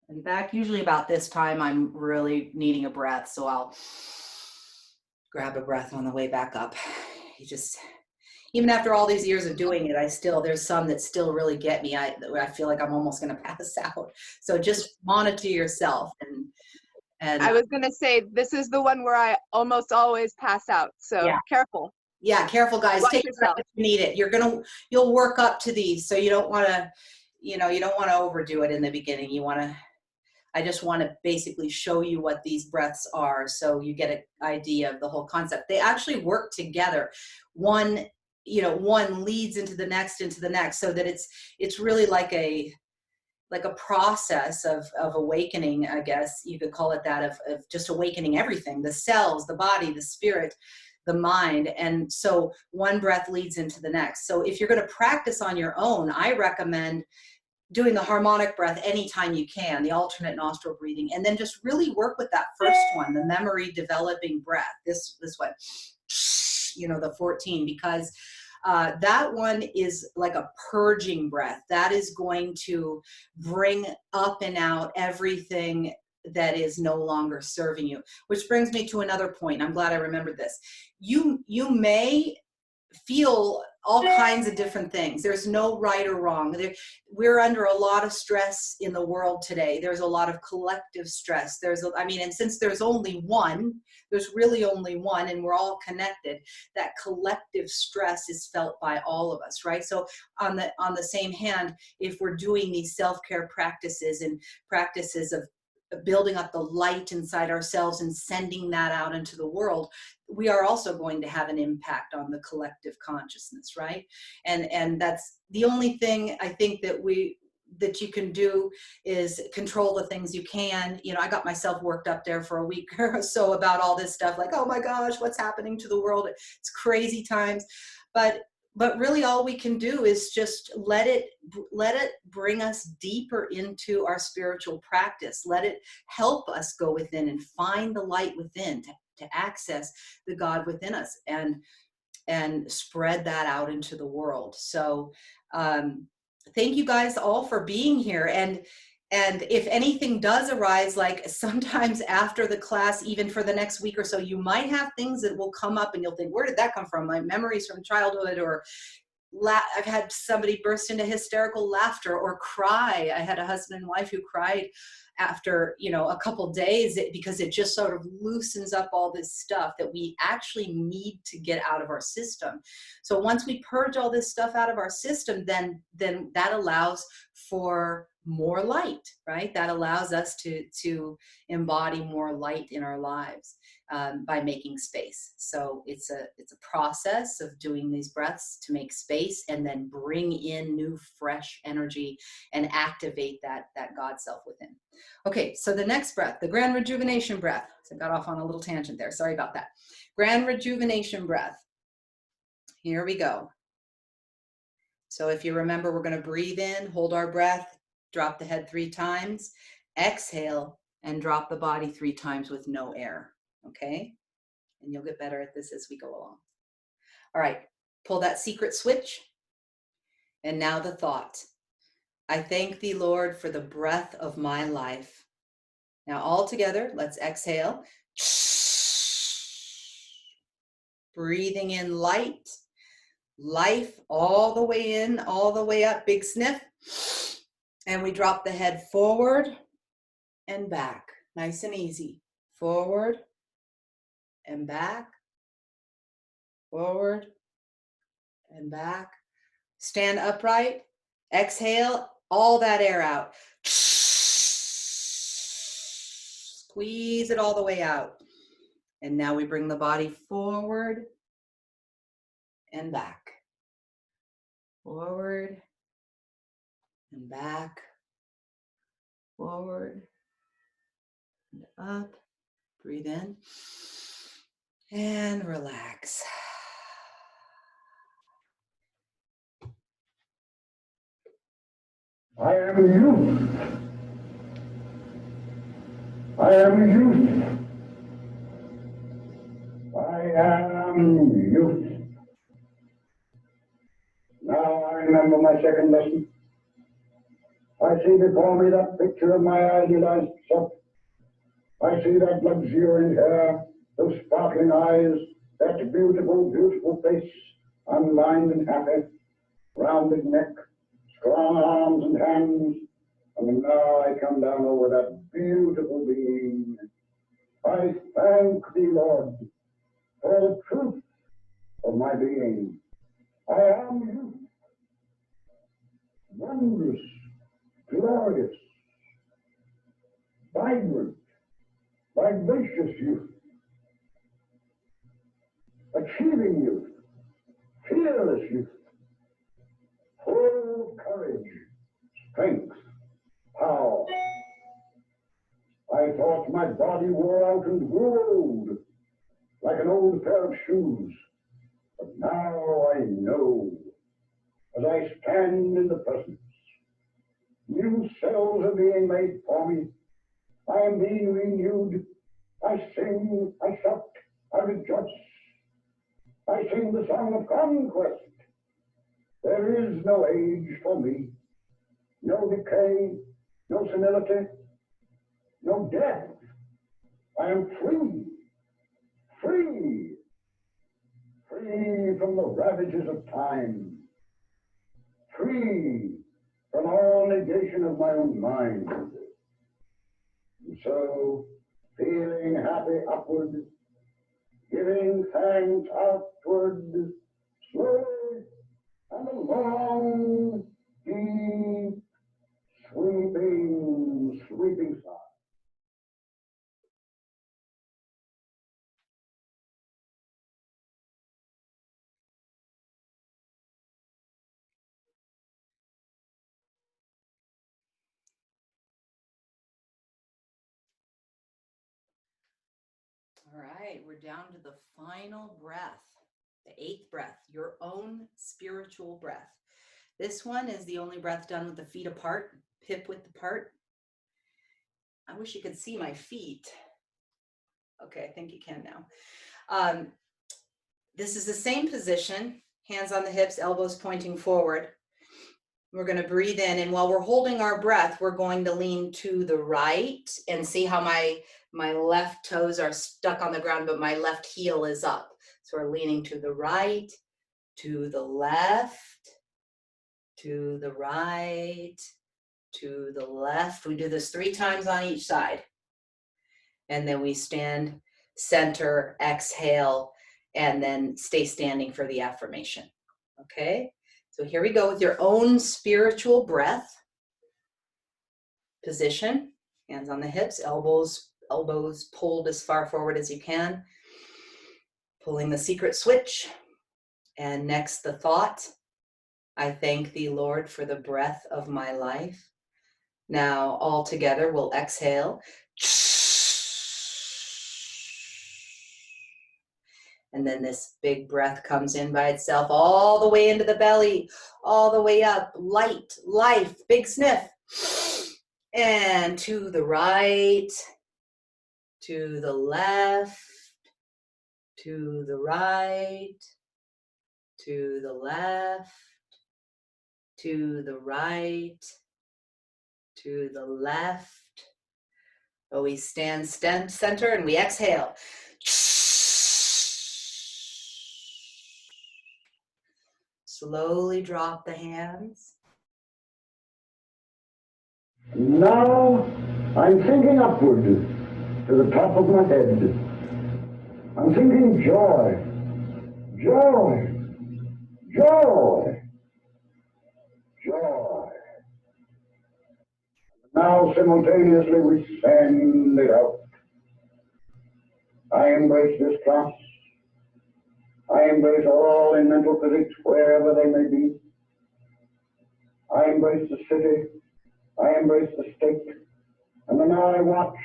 and back. Usually about this time I'm really needing a breath, so I'll grab a breath on the way back up. Even after all these years of doing it, there's some that still really get me. I feel like I'm almost going to pass out. So just monitor yourself. And I was going to say, this is the one where I almost always pass out. So yeah. Careful. Yeah, careful, guys. Watch Take yourself. it if you need it. You'll work up to these, so you don't want to, you don't want to overdo it in the beginning. I just want to basically show you what these breaths are, so you get an idea of the whole concept. They actually work together. One leads into the next, so that it's really like a process of awakening, I guess you could call it that, of just awakening everything, the cells, the body, the spirit, the mind. And so one breath leads into the next. So if you're going to practice on your own, I recommend doing the harmonic breath anytime you can, the alternate nostril breathing, and then just really work with that first one, the memory developing breath, this one, the 14, because that one is like a purging breath. That is going to bring up and out everything that is no longer serving you, which brings me to another point. I'm glad I remembered this. You may feel all kinds of different things. There's no right or wrong. We're under a lot of stress in the world today. There's a lot of collective stress. And since there's only one, there's really only one, and we're all connected, that collective stress is felt by all of us, right? So on the same hand, if we're doing these self-care practices and practices of building up the light inside ourselves and sending that out into the world, we are also going to have an impact on the collective consciousness, right? And that's the only thing I think that you can do is control the things you can. I got myself worked up there for a week or so about all this stuff, like, oh my gosh, what's happening to the world? It's crazy times. But really all we can do is just let it bring us deeper into our spiritual practice. Let it help us go within and find the light within to access the God within us and spread that out into the world. So thank you guys all for being here. And if anything does arise, like sometimes after the class, even for the next week or so, you might have things that will come up and you'll think, where did that come from? My memories from childhood, or I've had somebody burst into hysterical laughter or cry. I had a husband and wife who cried after, a couple days because it just sort of loosens up all this stuff that we actually need to get out of our system. So once we purge all this stuff out of our system, then that allows for more light, right? That allows us to embody more light in our lives by making space. So it's a process of doing these breaths to make space and then bring in new fresh energy and activate that God self within. Okay, so the next breath, the grand rejuvenation breath. So I got off on a little tangent there. Sorry about that. Grand rejuvenation breath. Here we go. So if you remember, we're going to breathe in, hold our breath, drop the head 3 times, exhale, and drop the body 3 times with no air, okay? And you'll get better at this as we go along. All right, pull that secret switch. And now the thought. I thank thee, Lord, for the breath of my life. Now all together, let's exhale. Breathing in light, life all the way in, all the way up, big sniff. And we drop the head forward and back, nice and easy. Forward and back, forward and back. Stand upright, exhale all that air out. Squeeze it all the way out. And now we bring the body forward and back. Forward and back. Forward and up. Breathe in and relax. I am youth. I am youth. I am youth. Now I remember my second lesson. I see before me that picture of my idealized self. I see that luxuriant hair, those sparkling eyes, that beautiful, beautiful face, unlined and happy, rounded neck, strong arms and hands. And now I come down over that beautiful being. I thank thee, Lord, for the truth of my being. I am youth, wondrous, glorious, vibrant, vivacious youth, achieving youth, fearless youth, full of courage, strength, power. I thought my body wore out and grew old, like an old pair of shoes. But now I know, as I stand in the presence, new cells are being made for me. I am being renewed. I sing, I shout, I rejoice. I sing the song of conquest. There is no age for me, no decay, no senility, no death. I am free, free, free. free from the ravages of time, free from all negation of my own mind. And so, feeling happy upward, giving thanks outward, slowly and a long, deep, sweeping sigh. All right, we're down to the final breath, the 8th breath, your own spiritual breath. This one is the only breath done with the feet apart, hip width apart. I wish you could see my feet. Okay, I think you can now. This is the same position, hands on the hips, elbows pointing forward. We're going to breathe in, and while we're holding our breath, we're going to lean to the right and see how my left toes are stuck on the ground, but my left heel is up. So we're leaning to the right, to the left, to the right, to the left. We do this 3 times on each side. And then we stand, center, exhale, and then stay standing for the affirmation. Okay? So here we go with your own spiritual breath. Position, hands on the hips, elbows pulled as far forward as you can. Pulling the secret switch. And next, the thought. I thank thee, Lord, for the breath of my life. Now, all together, we'll exhale. And then this big breath comes in by itself all the way into the belly, all the way up, light, life, big sniff. And to the right, to the left, to the right, to the left, to the right, to the left. Oh, we stand center and we exhale. Slowly drop the hands. Now I'm thinking upward to the top of my head. I'm thinking joy, joy, joy, joy. Now simultaneously we send it out. I embrace this class. I embrace all in mental physics wherever they may be. I embrace the city. I embrace the state. And then now I watch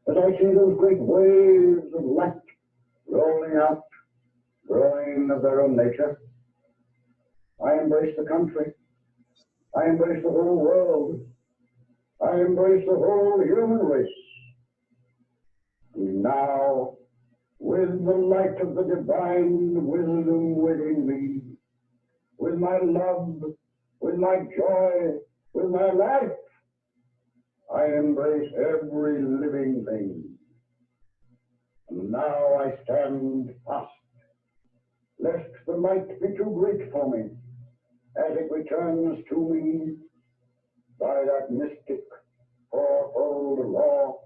as I see those great waves of light rolling out, growing of their own nature. I embrace the country. I embrace the whole world. I embrace the whole human race. And now, with the light of the divine wisdom within me, with my love, with my joy, with my life, I embrace every living thing. And now I stand fast, lest the light be too great for me, as it returns to me by that mystic fourfold law,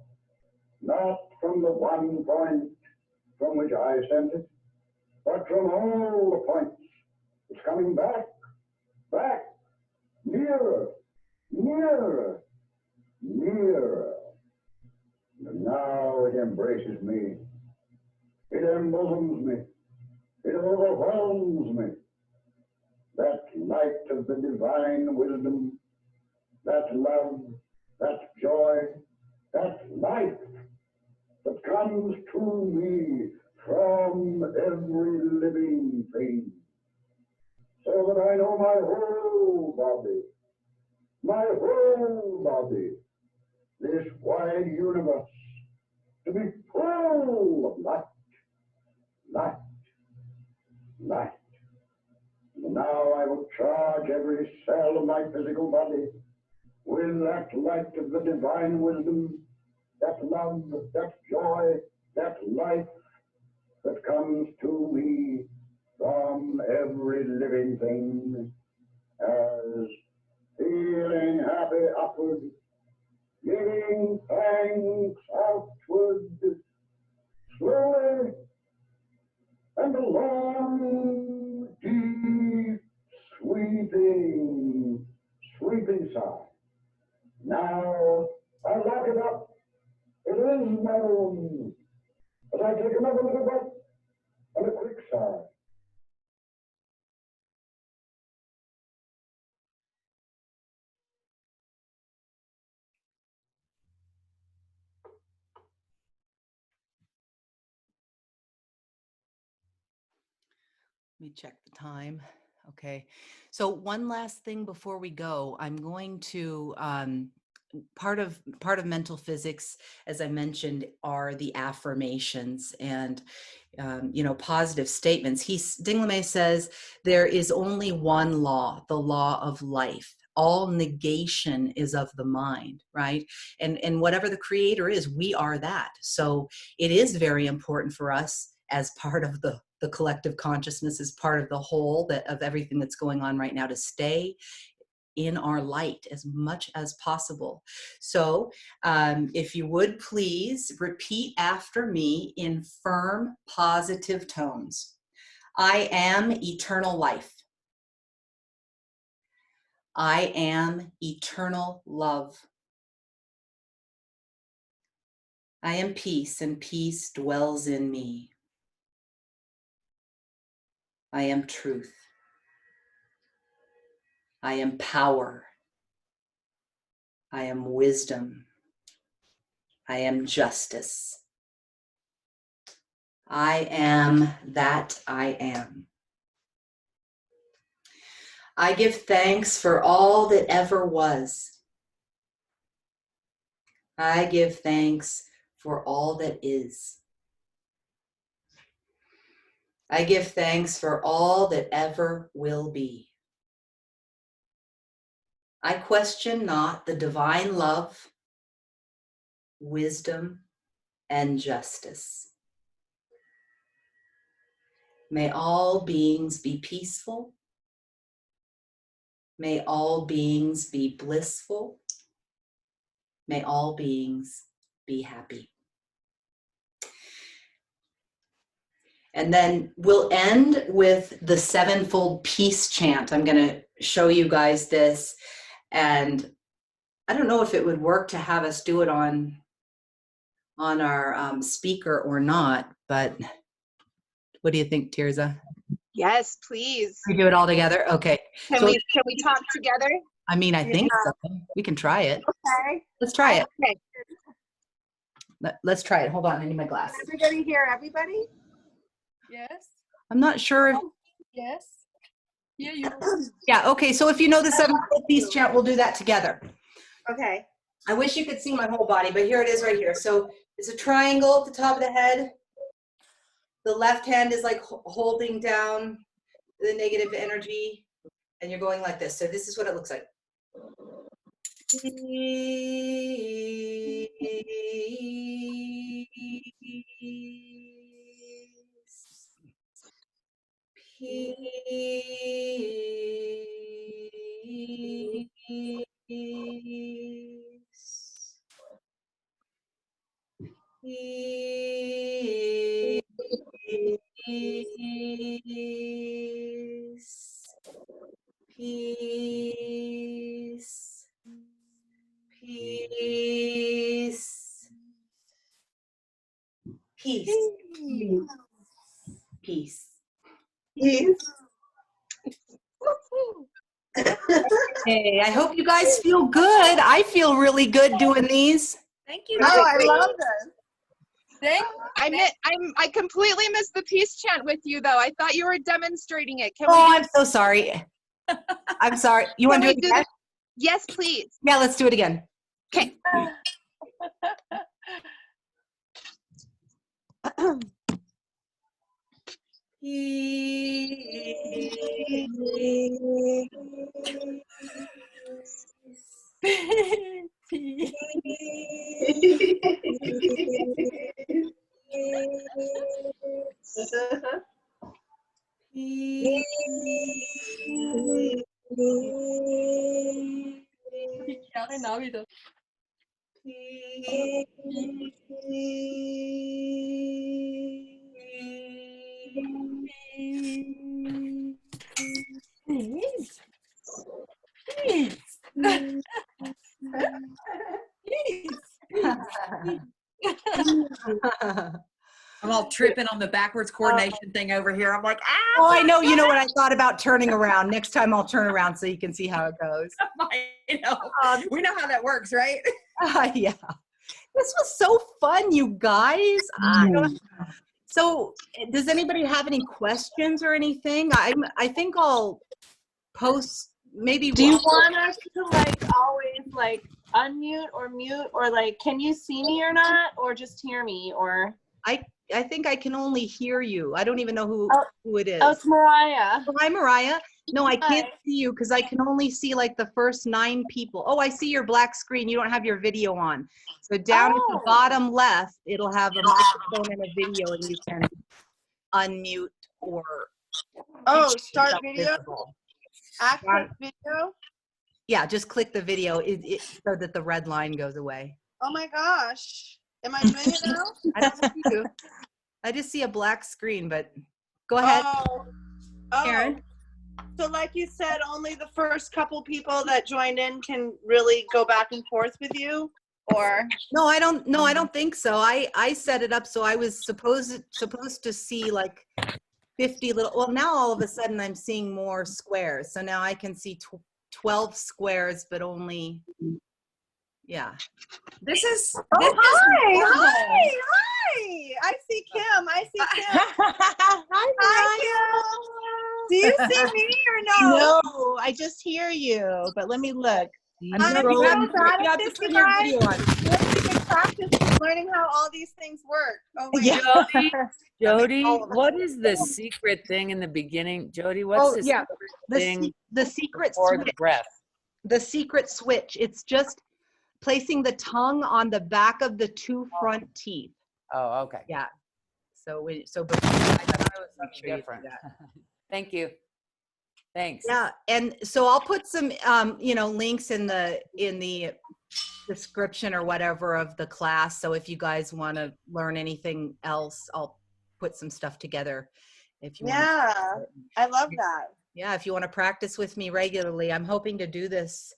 not from the one point from which I sent it, but from all the points. It's coming back, back, nearer, nearer, nearer. And now it embraces me. It embosoms me. It overwhelms me. That light of the divine wisdom, that love, that joy, that life that comes to me from every living thing, so that I know my whole body, this wide universe, to be full of light, light, light. And now I will charge every cell of my physical body with that light of the divine wisdom, that love, that joy, that life that comes to me from every living thing as feeling happy upward, giving thanks outward, slowly and a long, deep, sweeping sigh. Now I lock it up. It is my room. As I take another little breath and a quick sigh. Let me check the time. Okay. So one last thing before we go, I'm going to part of mental physics, as I mentioned, are the affirmations and positive statements. Dinglamay says there is only one law, the law of life. All negation is of the mind, right? And whatever the creator is, we are that. So it is very important for us as part of the collective consciousness, as part of the whole of everything that's going on right now, to stay in our light as much as possible. So if you would please repeat after me in firm, positive tones. I am eternal life. I am eternal love. I am peace, and peace dwells in me. I am truth. I am power. I am wisdom. I am justice. I am that I am. I give thanks for all that ever was. I give thanks for all that is. I give thanks for all that ever will be. I question not the divine love, wisdom, and justice. May all beings be peaceful. May all beings be blissful. May all beings be happy. And then we'll end with the sevenfold peace chant. I'm going to show you guys this. And I don't know if it would work to have us do it on our speaker or not, but what do you think, Tirza? Yes, please. We do it all together? Okay. Can we talk together? I mean, I think so. We can try it. Okay. Let's try it. Okay. Let's try it. Hold on, I need my glasses. Everybody hear everybody? Yes. I'm not sure if... Yes. Hear you. Yeah, okay, so if you know the sevenfold peace chant, we'll do that together. Okay. I wish you could see my whole body, but here it is right here. So it's a triangle at the top of the head. The left hand is like holding down the negative energy, and you're going like this. So this is what it looks like. Peace. Peace. Peace. Peace. Peace. Peace. Peace. Hey, I hope you guys feel good. I feel really good doing these. Thank you. Oh, I love this. I completely missed the peace chant with you, though. I thought you were demonstrating it. I'm so sorry. I'm sorry. You want to do it again? Yes, please. Yeah, let's do it again. Okay. I'm all tripping on the backwards coordination thing over here. I'm like, ah! Oh, I know. You know what I thought about turning around. Next time I'll turn around so you can see how it goes. You know, we know how that works, right? Yeah. This was so fun, you guys. So does anybody have any questions or anything? I think I'll post maybe. Do you want us to like always like unmute or mute, or like can you see me or not, or just hear me? Or I think I can only hear you. I don't even know who it is. Oh, it's Mariah. Oh, hi, Mariah. No, I can't see you because I can only see like the first 9 people. Oh, I see your black screen. You don't have your video on. So down at the bottom left, it'll have a microphone and a video, and you can unmute or start video. visible. Access video. Yeah, just click the video so that the red line goes away. Oh my gosh. Am I doing it now? I don't see you. I just see a black screen, but go ahead. Karen. So like you said, only the first couple people that joined in can really go back and forth with you, or? No, I don't think so. I set it up so I was supposed to see like 50 little, well, now all of a sudden I'm seeing more squares. So now I can see 12 squares, but only, yeah. This is, Hi. I see Kim. Hi, Kim. Do you see me or no? No, I just hear you, but let me look. You have to turn your video on. Practice learning how all these things work. Oh my God. Jody, what is the secret thing in the beginning? Jody, what's the secret thing? The secret for switch. the breath. The secret switch. It's just placing the tongue on the back of the 2 front teeth. Oh, okay. Yeah. So I thought it was something different. Thank you. Thanks. Yeah, and so I'll put some links in the description or whatever of the class. So if you guys want to learn anything else, I'll put some stuff together. If you I love that. Yeah, if you want to practice with me regularly, I'm hoping to do this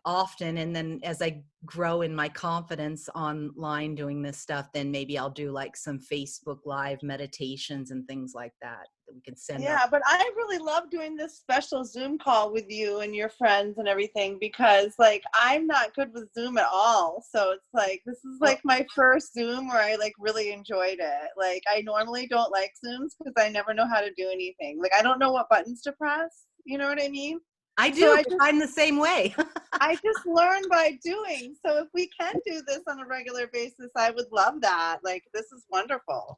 often, and then as I grow in my confidence online doing this stuff, then maybe I'll do like some Facebook Live meditations and things like that we can send out. But I really love doing this special Zoom call with you and your friends and everything, because like I'm not good with Zoom at all. So it's like this is like my first Zoom where I like really enjoyed it. Like I normally don't like Zooms because I never know how to do anything. Like I don't know what buttons to press. You know what I mean? I do. I'm the same way. I just learn by doing. So if we can do this on a regular basis, I would love that. Like, this is wonderful.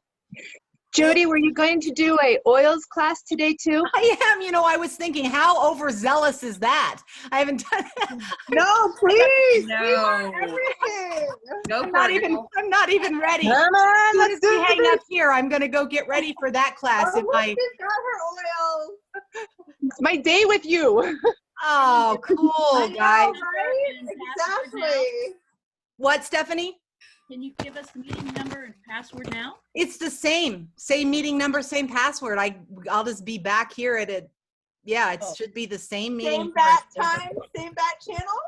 Jody, were you going to do a oils class today too? I am. I was thinking, how overzealous is that? I haven't done it. No, please. No. We want everything. I'm not even ready. Come on, as soon let's as we do hang this. up here, I'm going to go get ready for that class. Got her oils. It's my day with you. Oh, cool, guys. Right? Exactly. What, Stephanie? Can you give us the meeting number and password now? It's the same meeting number, same password. I'll just be back here at it. Yeah, it should be the same meeting. Same bat time, same bat channel.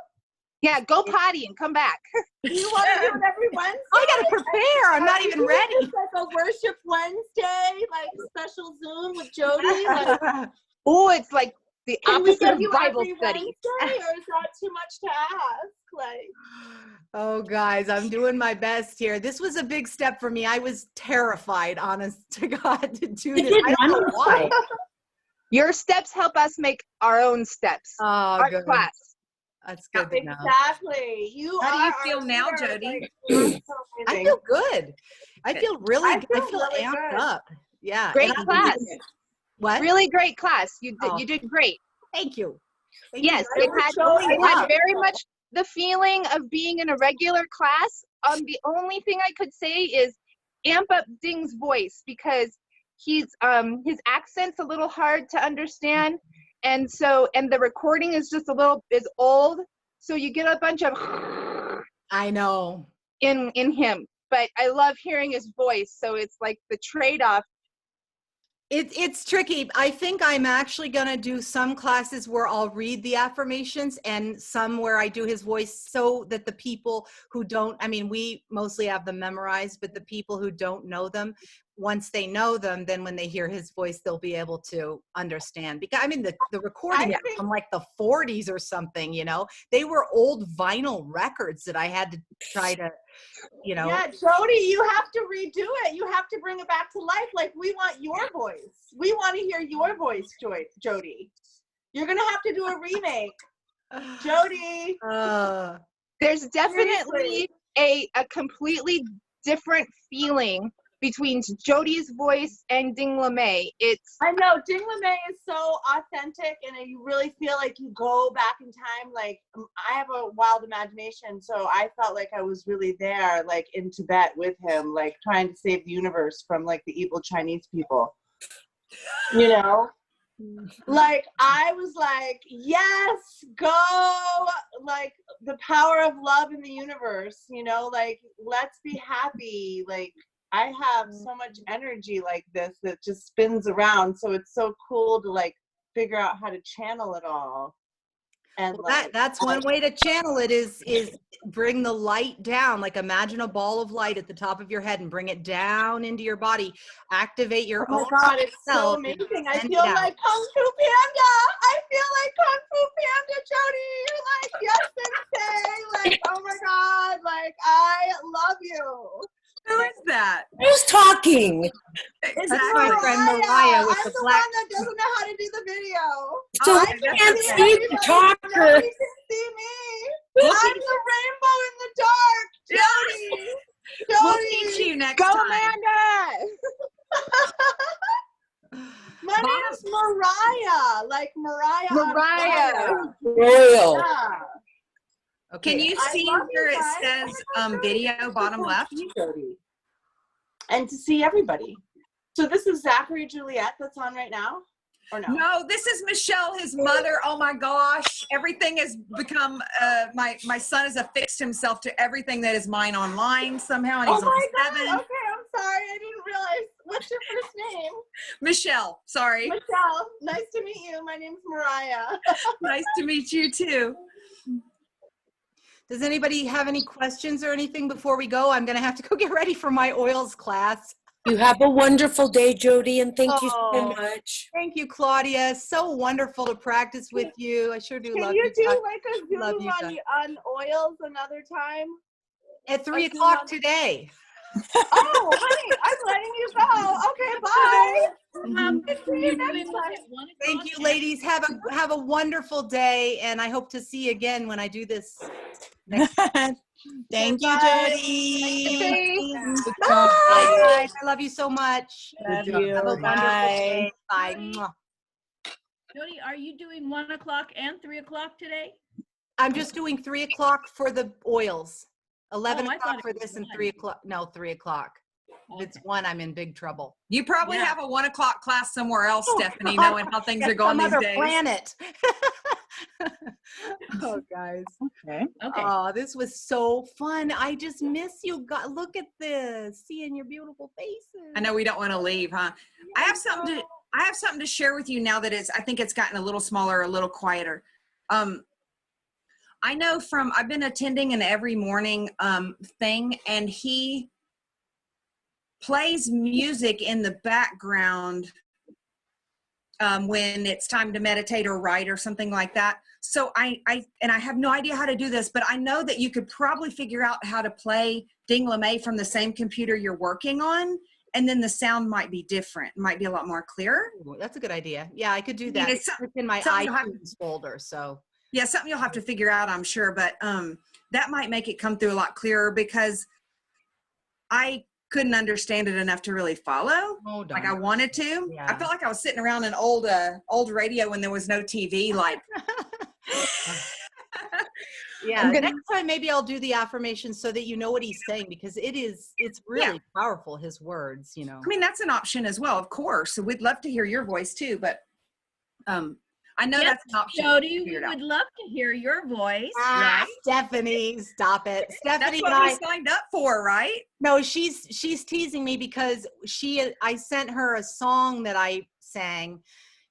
Yeah, go potty and come back. Do you want to do it every Wednesday? I got to prepare. I'm not even ready. It's like a worship Wednesday, like special Zoom with Jody. Like, Oh, it's like the opposite of Bible every study. Wednesday, or is that too much to ask? Like, oh, guys, I'm doing my best here. This was a big step for me. I was terrified, honest to God, to do this. I don't know why. Your steps help us make our own steps. Oh, Our good. class. That's good to know. Exactly. How do you feel now, Jody? I feel good. I feel really good. I feel amped up. Yeah. Great class. What? Really great class. You did great. Thank you. Yes, it had very much the feeling of being in a regular class. The only thing I could say is amp up Ding's voice, because his accent's a little hard to understand, And so, and the recording is just is old. So you get a bunch of I know in him, but I love hearing his voice. So it's like the trade-off. It's tricky. I think I'm actually going to do some classes where I'll read the affirmations and some where I do his voice so that the people who don't, I mean, we mostly have them memorized, but the people who don't know them, once they know them, then when they hear his voice, they'll be able to understand. Because I mean, the recording is from like the 40s or something, you know, they were old vinyl records that I had to try to, you know. Yeah, Jody, you have to redo it. You have to bring it back to life. Like, we want your voice. We want to hear your voice, Jody. You're going to have to do a remake. Jody. There's definitely a completely different feeling between Jody's voice and Ding LeMay. I know Ding LeMay is so authentic, and you really feel like you go back in time. Like, I have a wild imagination, so I felt like I was really there, like in Tibet with him, like trying to save the universe from like the evil Chinese people. You know? Like, I was like, yes, go, like the power of love in the universe, you know, like, let's be happy. Like, I have so much energy like this that just spins around. So it's so cool to like figure out how to channel it all. And well, that's one way to channel it is bring the light down. Like, imagine a ball of light at the top of your head and bring it down into your body. Activate your own. Oh my God, it's so amazing. I feel like Kung Fu Panda. I feel like Kung Fu Panda, Jody. You're like, yes, Sensei. Like, oh my God, like, I love you. Who is that? Who's talking? It's my friend Mariah with I'm the the black. one that doesn't know how to do the video. So I I can't see the talker. Nobody can see me. I'm the rainbow in the dark. Jody. Jody. We'll teach you next Go, time. Amanda. My name's Mariah. Like Mariah. Mariah. Royal. Yeah. Okay. Can you see where it says video bottom left? And to see everybody. So this is Zachary Juliet that's on right now? Or no? No, this is Michelle, his mother. Oh my gosh. Everything has become, my son has affixed himself to everything that is mine online somehow, and he's oh my on 7. God. Okay, I'm sorry. I didn't realize. What's your first name? Michelle, sorry. Michelle. Nice to meet you. My name's Mariah. Nice to meet you too. Does anybody have any questions or anything before we go? I'm going to have to go get ready for my oils class. You have a wonderful day, Jody, and thank you so much. Thank you, Claudia. So wonderful to practice with you. I sure do love you. Can you do like a Zoom Love you guys. on oils another time? At 3 o'clock today. Oh, honey, I'm letting you go. Okay, bye. See you next time. Thank you, ladies. Have a wonderful day, and I hope to see you again when I do this next time. Thank you, Jody. Bye. I love you so much. Love you. Have a wonderful day. Bye. Mwah. Jody, are you doing 1 o'clock and 3 o'clock today? I'm just doing 3 o'clock for the oils. 11 Oh, I o'clock thought for it was this and 1. 3 o'clock. No, 3 o'clock. If it's 1, I'm in big trouble. You probably have a 1 o'clock class somewhere else, Stephanie, God. knowing how things At are going some these other days. planet. Oh, guys. Okay. Oh, this was so fun. I just miss you. God, look at this. Seeing your beautiful faces. I know we don't want to leave, huh? I have something to share with you now that I think it's gotten a little smaller, a little quieter. I know I've been attending an every morning thing, and he plays music in the background when it's time to meditate or write or something like that. So I have no idea how to do this, but I know that you could probably figure out how to play Ding LeMay from the same computer you're working on, and then the sound might be different. It might be a lot more clear. Ooh, that's a good idea. Yeah, I could do that. It's in my iTunes folder, so. Yeah, something you'll have to figure out, I'm sure, but that might make it come through a lot clearer, because I couldn't understand it enough to really follow like I wanted to. Yeah. I felt like I was sitting around an old radio when there was no TV, like. Yeah, next time maybe I'll do the affirmations so that you know what he's saying, because it's really powerful, his words, you know. I mean, that's an option as well, of course. So we'd love to hear your voice too, but I know Yes, that's an option. Jody, we would love to hear your voice. Right? Stephanie, stop it. Stephanie That's and what we signed up for, right? No, she's teasing me because I sent her a song that I sang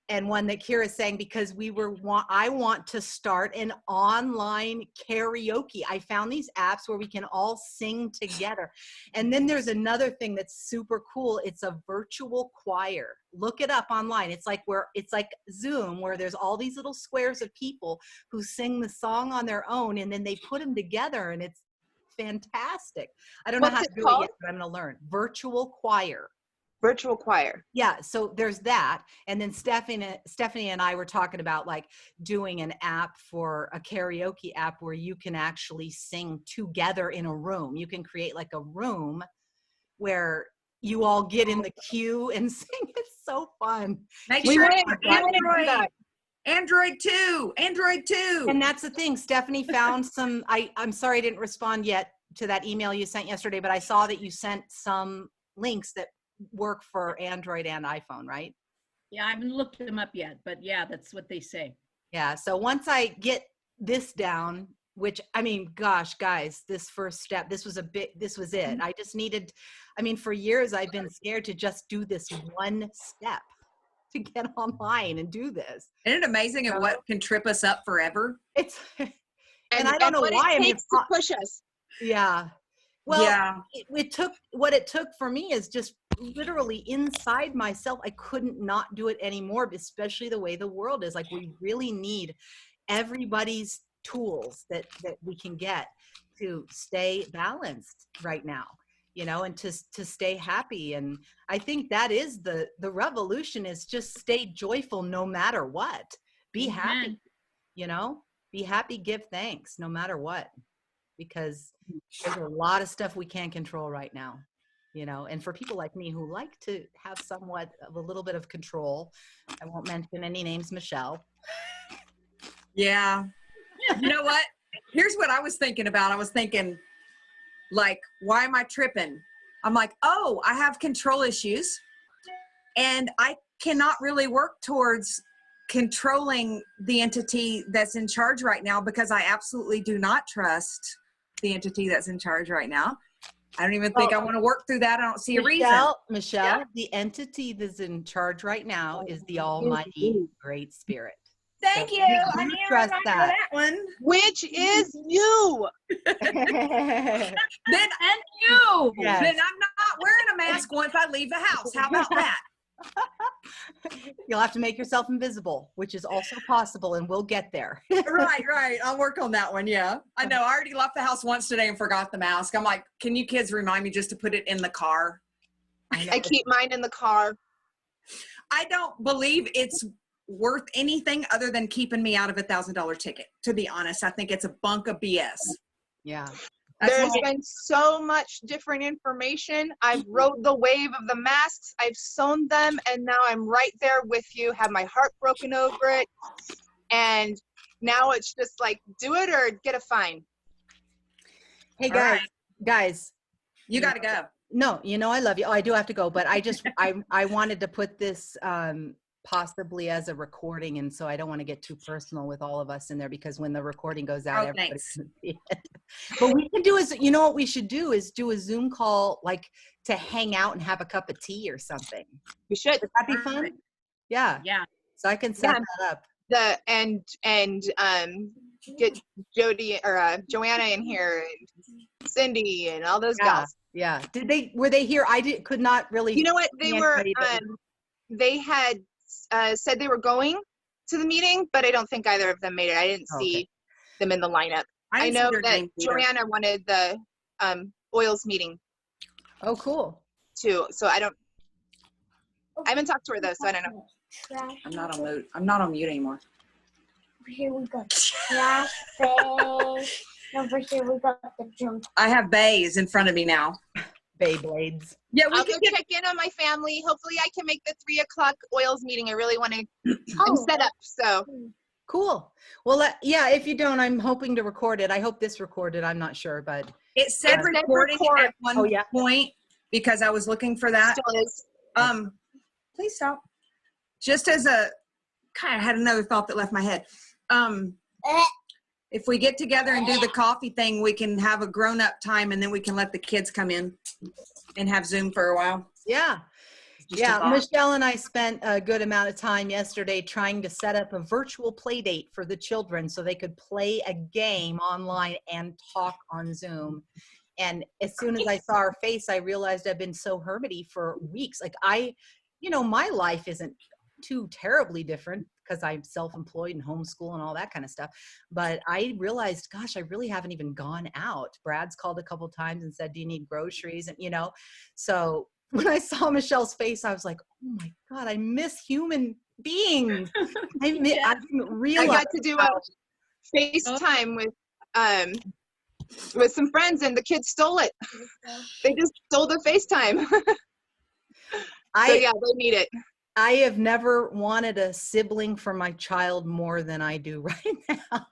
and one that Kira sang because I want to start an online karaoke. I found these apps where we can all sing together. And then there's another thing that's super cool. It's a virtual choir. Look it up online. It's like Zoom, where there's all these little squares of people who sing the song on their own and then they put them together and it's fantastic. I don't know how to do it yet, but I'm going to learn. Virtual choir. Virtual choir. Yeah, so there's that. And then Stephanie and I were talking about like doing an app for a karaoke app where you can actually sing together in a room. You can create like a room where you all get in the queue and sing. It's so fun. Make sure Android 2. And that's the thing. Stephanie found some, I'm sorry I didn't respond yet to that email you sent yesterday, but I saw that you sent some links that work for Android and iPhone, right? Yeah, I haven't looked them up yet, but yeah, that's what they say. Yeah, so once I get this down, which, I mean, gosh, guys, this first step, this was it. I just needed, for years I've been scared to just do this one step to get online and do this. Isn't it amazing at what can trip us up forever? It's, and I don't know why. It takes to push us. Yeah. Well, yeah. What it took for me is just literally inside myself. I couldn't not do it anymore, especially the way the world is. Like, we really need everybody's tools that we can get to stay balanced right now, and to stay happy. And I think that is the revolution, is just stay joyful no matter what. Be happy, be happy, give thanks no matter what, because there's a lot of stuff we can't control right now, and for people like me who like to have somewhat of a little bit of control, I won't mention any names, Michelle. Yeah. You know what? Here's what I was thinking about. I was thinking, like, why am I tripping? I'm like, oh, I have control issues and I cannot really work towards controlling the entity that's in charge right now, because I absolutely do not trust the entity that's in charge right now. I don't even think I want to work through that. I don't see a reason. Michelle, the entity that's in charge right now is the Almighty Great Spirit. Thank you. I need to trust that one. Which is you. Then you. Yes. Then I'm not wearing a mask once I leave the house. How about that? You'll have to make yourself invisible, which is also possible, and we'll get there. Right. I'll work on that one. Yeah. I know. I already left the house once today and forgot the mask. I'm like, can you kids remind me just to put it in the car? I keep mine in the car. I don't believe it's worth anything other than keeping me out of $1,000 ticket. To be honest, I think it's a bunk of BS. Yeah. There's been so much different information. I've rode the wave of the masks. I've sewn them, and now I'm right there with you. Have my heart broken over it, and now it's just like, do it or get a fine. Hey guys, you got to go. No, I love you. Oh, I do have to go, but I wanted to put this possibly as a recording, and so I don't want to get too personal with all of us in there, because when the recording goes out, everybody can see it. But we can do what we should do is do a Zoom call, like to hang out and have a cup of tea or something. We should. Would that be fun? Yeah. So I can set that up. Get Jody or Joanna in here, and Cindy, and all those gals. Yeah. Were they here? Could not really. You know what? They had said they were going to the meeting, but I don't think either of them made it. I didn't see them in the lineup. I know that Joanna wanted the oils meeting. Oh, cool. Too. So I haven't talked to her though, so I don't know. I'm not on mute. I'm not on mute anymore. Over here we got trash bags. Over here we got the junk. I have bays in front of me now. Beyblades. Yeah, I'll go check in on my family. Hopefully I can make the 3 o'clock oils meeting. I really want to set up. So cool. Well, if you don't, I'm hoping to record it. I hope this recorded. I'm not sure, but it said recording at one point, because I was looking for that. Still is. Please stop. Just as kind of had another thought that left my head. If we get together and do the coffee thing, we can have a grown-up time, and then we can let the kids come in and have Zoom for a while. Yeah. Just a Yeah, thought. Michelle and I spent a good amount of time yesterday trying to set up a virtual play date for the children so they could play a game online and talk on Zoom. And as soon as I saw her face, I realized I've been so hermity for weeks. Like my life isn't too terribly different because I'm self-employed and homeschool and all that kind of stuff. But I realized, gosh, I really haven't even gone out. Brad's called a couple times and said, do you need groceries? And, so when I saw Michelle's face, I was like, oh my God, I miss human beings. I didn't realize. I got to do a FaceTime with some friends, and the kids stole it. They just stole the FaceTime. So yeah, they need it. I have never wanted a sibling for my child more than I do right now.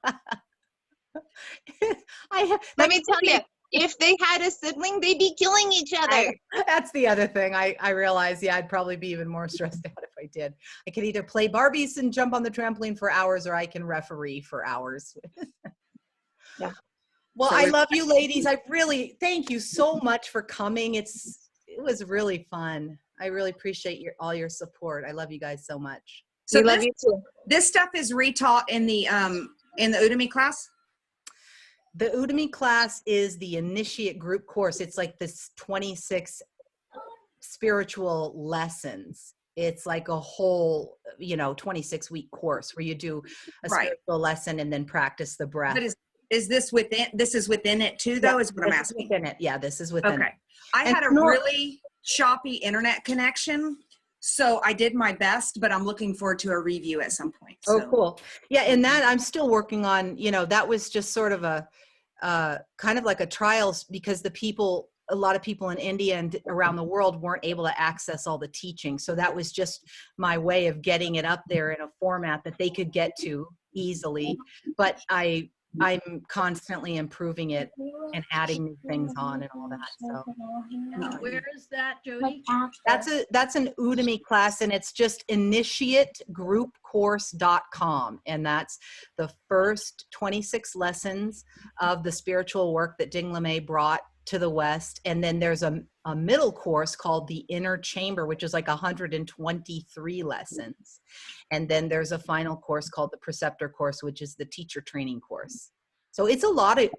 Let me tell you, if they had a sibling, they'd be killing each other. That's the other thing. I realize, I'd probably be even more stressed out if I did. I could either play Barbies and jump on the trampoline for hours, or I can referee for hours. Yeah. Well, So I love you ladies. I really thank you so much for coming. It was really fun. I really appreciate all your support. I love you guys so much. So love you too. This stuff is retaught in the Udemy class? The Udemy class is the initiate group course. It's like this 26 spiritual lessons. It's like a whole, 26-week course where you do a spiritual lesson and then practice the breath. But is this within it too, though, is what I'm asking? Within it. Yeah, this is within it. I had a really choppy internet connection, so I did my best, but I'm looking forward to a review at some point. So. Oh, cool. Yeah, and that I'm still working on, that was just sort of a kind of like a trials, because a lot of people in India and around the world weren't able to access all the teaching. So that was just my way of getting it up there in a format that they could get to easily. But I'm constantly improving it and adding new things on and all that. So Where is that, Jody? that's an Udemy class, and it's just initiategroupcourse.com, and that's the first 26 lessons of the spiritual work that Ding LeMay brought to the West. And then there's a middle course called the Inner Chamber, which is like 123 lessons. And then there's a final course called the Preceptor course, which is the teacher training course. So it's a lot of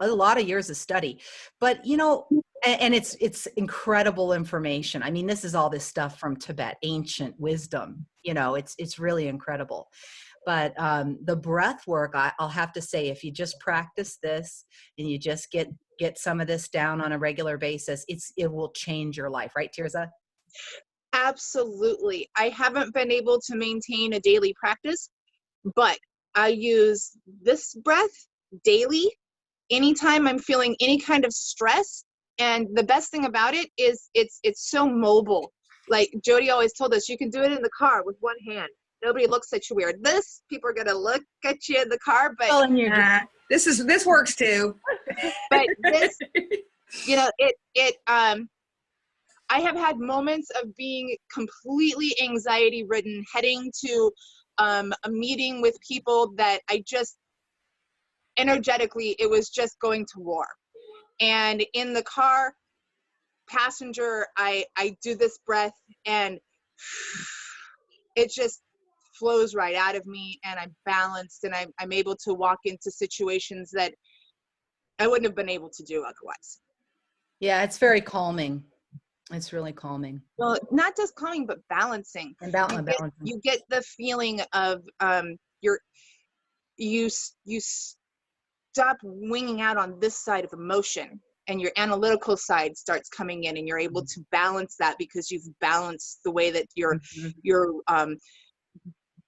years of study, but and it's incredible information. I mean, this is all this stuff from Tibet, ancient wisdom, it's really incredible. But the breath work, I'll have to say, if you just practice this and you just get some of this down on a regular basis, it will change your life. Right, Tirza? Absolutely. I haven't been able to maintain a daily practice, but I use this breath daily anytime I'm feeling any kind of stress. And the best thing about it is it's so mobile. Like Jody always told us, you can do it in the car with one hand. Nobody looks at you weird. People are gonna look at you in the car, but this works too. But this, I have had moments of being completely anxiety ridden, heading to a meeting with people that I just energetically, it was just going to war. And in the car, passenger, I do this breath, and it just flows right out of me, and I'm balanced, and I'm able to walk into situations that I wouldn't have been able to do otherwise. Yeah, it's very calming. It's really calming. Well, not just calming, but balancing. And balancing. You get the feeling of you stop winging out on this side of emotion, and your analytical side starts coming in, and you're able to balance that because you've balanced the way that your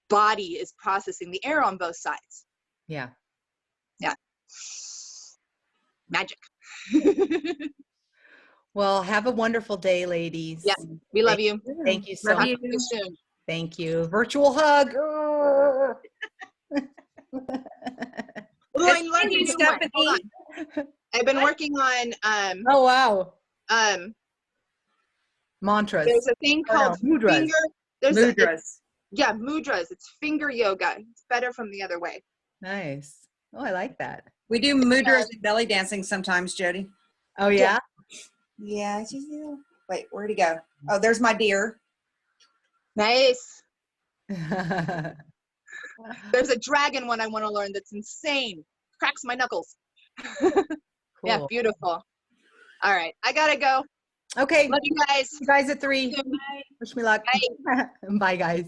body is processing the air on both sides. Yeah. Magic. Well, have a wonderful day, ladies. Yeah, we love you. Thank you so much. Soon. Thank you. Virtual hug. Hold on. I've been working on oh wow. Mantras. There's a thing called mudras. mudras. Yeah, mudras. It's finger yoga. It's better from the other way. Nice. Oh, I like that. We do mudras and belly dancing sometimes, Jody. Oh, yeah? Yeah. Wait, where'd he go? Oh, there's my deer. Nice. There's a dragon one I want to learn that's insane. Cracks my knuckles. Yeah, Cool. beautiful. All right, I gotta go. Okay. Love you guys. You guys at 3. Bye. Wish me luck. Bye, guys.